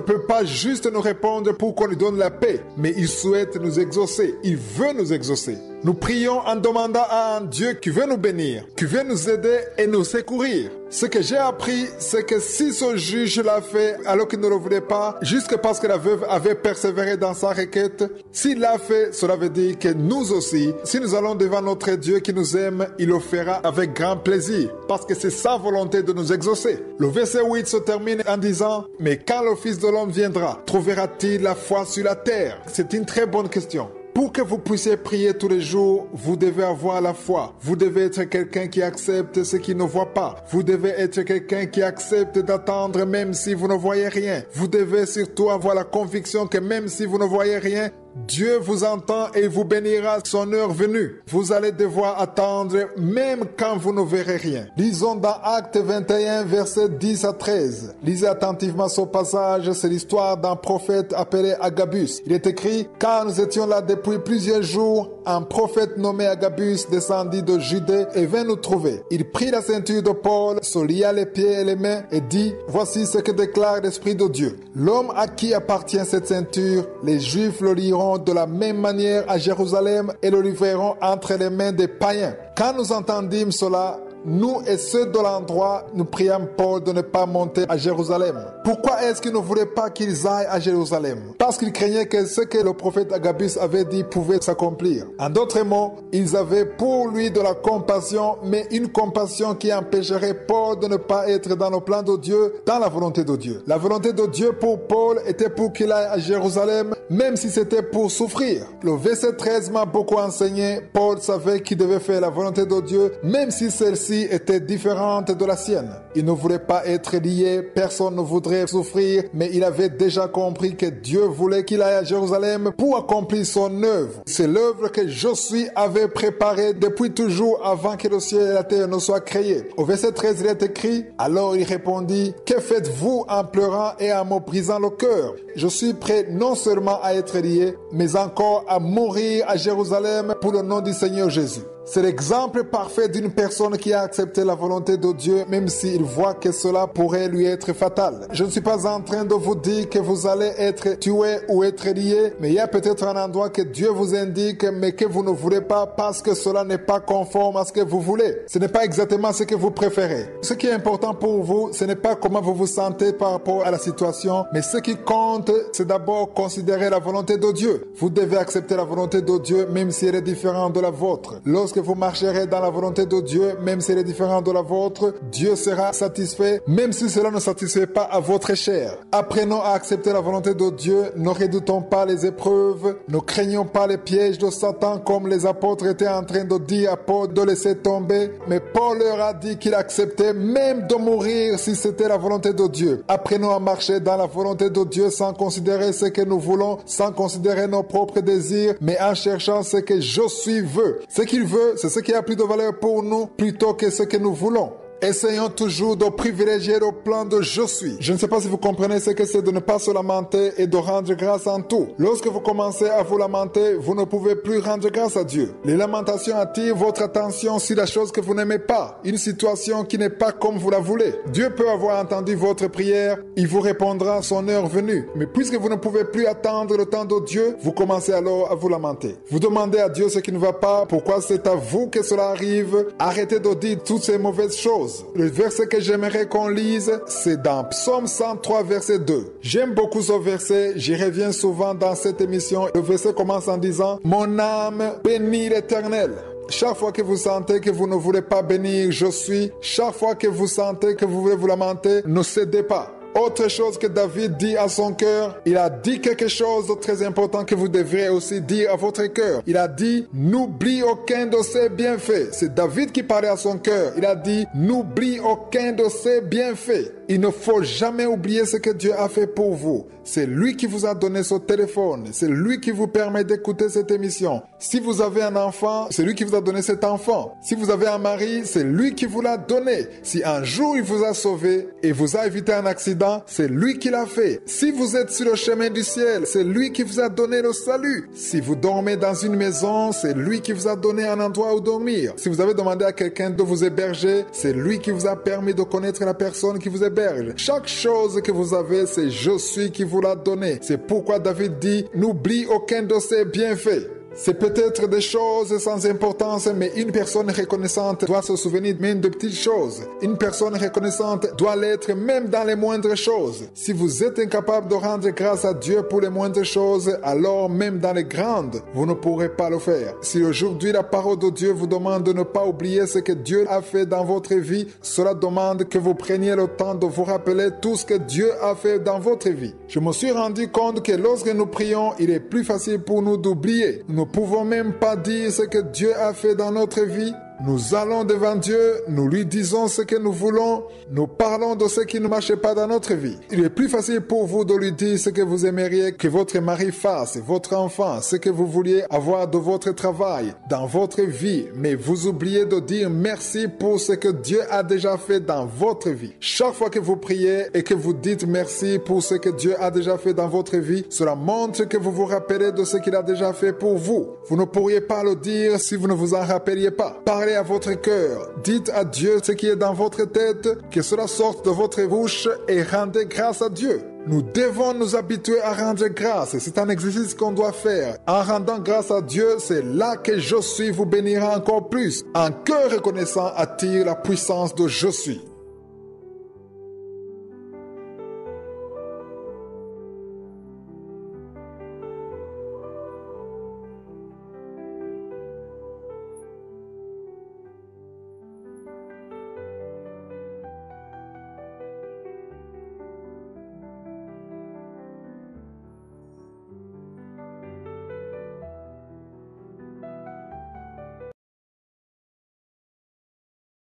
peut pas juste nous répondre pour qu'on lui donne la paix, mais il souhaite nous exaucer. Il veut nous exaucer. Nous prions en demandant à un Dieu qui veut nous bénir, qui veut nous aider et nous secourir. Ce que j'ai appris, c'est que si ce juge l'a fait alors qu'il ne le voulait pas, juste parce que la veuve avait persévéré dans sa requête, s'il l'a fait, cela veut dire que nous aussi, si nous allons devant notre Dieu qui nous aime, il le fera avec grand plaisir, parce que c'est sa volonté de nous exaucer. Le verset 8 se termine en disant, « Mais quand le Fils de l'homme viendra, trouvera-t-il la foi sur la terre ?» C'est une très bonne question. Pour que vous puissiez prier tous les jours, vous devez avoir la foi. Vous devez être quelqu'un qui accepte ce qu'il ne voit pas. Vous devez être quelqu'un qui accepte d'attendre même si vous ne voyez rien. Vous devez surtout avoir la conviction que même si vous ne voyez rien, Dieu vous entend et vous bénira son heure venue. Vous allez devoir attendre même quand vous ne verrez rien. Lisons dans Actes 21, versets 10 à 13. Lisez attentivement ce passage, c'est l'histoire d'un prophète appelé Agabus. Il est écrit, « Quand nous étions là depuis plusieurs jours, un prophète nommé Agabus descendit de Judée et vint nous trouver. Il prit la ceinture de Paul, se lia les pieds et les mains et dit, « Voici ce que déclare l'Esprit de Dieu. L'homme à qui appartient cette ceinture, les Juifs le lieront de la même manière à Jérusalem et le livreront entre les mains des païens. » Quand nous entendîmes cela, nous et ceux de l'endroit, nous priâmes Paul de ne pas monter à Jérusalem. Pourquoi est-ce qu'il ne voulait pas qu'ils aillent à Jérusalem? Parce qu'ils craignaient que ce que le prophète Agabus avait dit pouvait s'accomplir. En d'autres mots, ils avaient pour lui de la compassion, mais une compassion qui empêcherait Paul de ne pas être dans le plan de Dieu, dans la volonté de Dieu. La volonté de Dieu pour Paul était pour qu'il aille à Jérusalem, même si c'était pour souffrir. Le verset 13 m'a beaucoup enseigné. Paul savait qu'il devait faire la volonté de Dieu, même si celle-ci était différente de la sienne. Il ne voulait pas être lié, personne ne voudrait souffrir, mais il avait déjà compris que Dieu voulait qu'il aille à Jérusalem pour accomplir son œuvre. C'est l'œuvre que Josué avait préparée depuis toujours avant que le ciel et la terre ne soient créés. Au verset 13, il est écrit, « Alors il répondit, « Que faites-vous en pleurant et en me brisant le cœur? Je suis prêt non seulement à être lié, mais encore à mourir à Jérusalem pour le nom du Seigneur Jésus. » C'est l'exemple parfait d'une personne qui a accepté la volonté de Dieu, même s'il voit que cela pourrait lui être fatal. Je ne suis pas en train de vous dire que vous allez être tué ou être lié, mais il y a peut-être un endroit que Dieu vous indique, mais que vous ne voulez pas parce que cela n'est pas conforme à ce que vous voulez. Ce n'est pas exactement ce que vous préférez. Ce qui est important pour vous, ce n'est pas comment vous vous sentez par rapport à la situation, mais ce qui compte, c'est d'abord considérer la volonté de Dieu. Vous devez accepter la volonté de Dieu, même si elle est différente de la vôtre. Lorsque vous marcherez dans la volonté de Dieu, même si elle est différente de la vôtre, Dieu sera satisfait, même si cela ne satisfait pas à votre chair. Apprenons à accepter la volonté de Dieu, ne redoutons pas les épreuves, ne craignons pas les pièges de Satan comme les apôtres étaient en train de dire à Paul de laisser tomber, mais Paul leur a dit qu'il acceptait même de mourir si c'était la volonté de Dieu. Apprenons à marcher dans la volonté de Dieu sans considérer ce que nous voulons, sans considérer nos propres désirs, mais en cherchant ce que Josué veut. Ce qu'il veut veut, c'est ce qui a plus de valeur pour nous plutôt que ce que nous voulons. Essayons toujours de privilégier le plan de je suis. Je ne sais pas si vous comprenez ce que c'est de ne pas se lamenter et de rendre grâce en tout. Lorsque vous commencez à vous lamenter, vous ne pouvez plus rendre grâce à Dieu. Les lamentations attirent votre attention sur la chose que vous n'aimez pas, une situation qui n'est pas comme vous la voulez. Dieu peut avoir entendu votre prière, il vous répondra à son heure venue. Mais puisque vous ne pouvez plus attendre le temps de Dieu, vous commencez alors à vous lamenter. Vous demandez à Dieu ce qui ne va pas, pourquoi c'est à vous que cela arrive. Arrêtez de dire toutes ces mauvaises choses. Le verset que j'aimerais qu'on lise, c'est dans Psaume 103, verset 2. J'aime beaucoup ce verset, j'y reviens souvent dans cette émission. Le verset commence en disant « Mon âme bénit l'Éternel ». Chaque fois que vous sentez que vous ne voulez pas bénir « Je suis », chaque fois que vous sentez que vous voulez vous lamenter, ne cédez pas. Autre chose que David dit à son cœur, il a dit quelque chose de très important que vous devrez aussi dire à votre cœur. Il a dit, n'oublie aucun de ses bienfaits. C'est David qui parlait à son cœur. Il a dit, n'oublie aucun de ses bienfaits. Il ne faut jamais oublier ce que Dieu a fait pour vous. C'est lui qui vous a donné ce téléphone. C'est lui qui vous permet d'écouter cette émission. Si vous avez un enfant, c'est lui qui vous a donné cet enfant. Si vous avez un mari, c'est lui qui vous l'a donné. Si un jour il vous a sauvé et vous a évité un accident, c'est lui qui l'a fait. Si vous êtes sur le chemin du ciel, c'est lui qui vous a donné le salut. Si vous dormez dans une maison, c'est lui qui vous a donné un endroit où dormir. Si vous avez demandé à quelqu'un de vous héberger, c'est lui qui vous a permis de connaître la personne qui vous héberge. Chaque chose que vous avez, c'est je suis qui vous l'a donné. C'est pourquoi David dit, n'oublie aucun de ses bienfaits. C'est peut-être des choses sans importance, mais une personne reconnaissante doit se souvenir même de petites choses. Une personne reconnaissante doit l'être même dans les moindres choses. Si vous êtes incapable de rendre grâce à Dieu pour les moindres choses, alors même dans les grandes, vous ne pourrez pas le faire. Si aujourd'hui la parole de Dieu vous demande de ne pas oublier ce que Dieu a fait dans votre vie, cela demande que vous preniez le temps de vous rappeler tout ce que Dieu a fait dans votre vie. Je me suis rendu compte que lorsque nous prions, il est plus facile pour nous d'oublier. Nous ne pouvons même pas dire ce que Dieu a fait dans notre vie. Nous allons devant Dieu, nous lui disons ce que nous voulons, nous parlons de ce qui ne marche pas dans notre vie. Il est plus facile pour vous de lui dire ce que vous aimeriez que votre mari fasse, votre enfant, ce que vous vouliez avoir de votre travail, dans votre vie, mais vous oubliez de dire merci pour ce que Dieu a déjà fait dans votre vie. Chaque fois que vous priez et que vous dites merci pour ce que Dieu a déjà fait dans votre vie, cela montre que vous vous rappelez de ce qu'il a déjà fait pour vous. Vous ne pourriez pas le dire si vous ne vous en rappeliez pas. Parlez à votre cœur. Dites à Dieu ce qui est dans votre tête, que cela sorte de votre bouche et rendez grâce à Dieu. Nous devons nous habituer à rendre grâce. C'est un exercice qu'on doit faire. En rendant grâce à Dieu, c'est là que je suis vous bénira encore plus. Un cœur reconnaissant attire la puissance de je suis.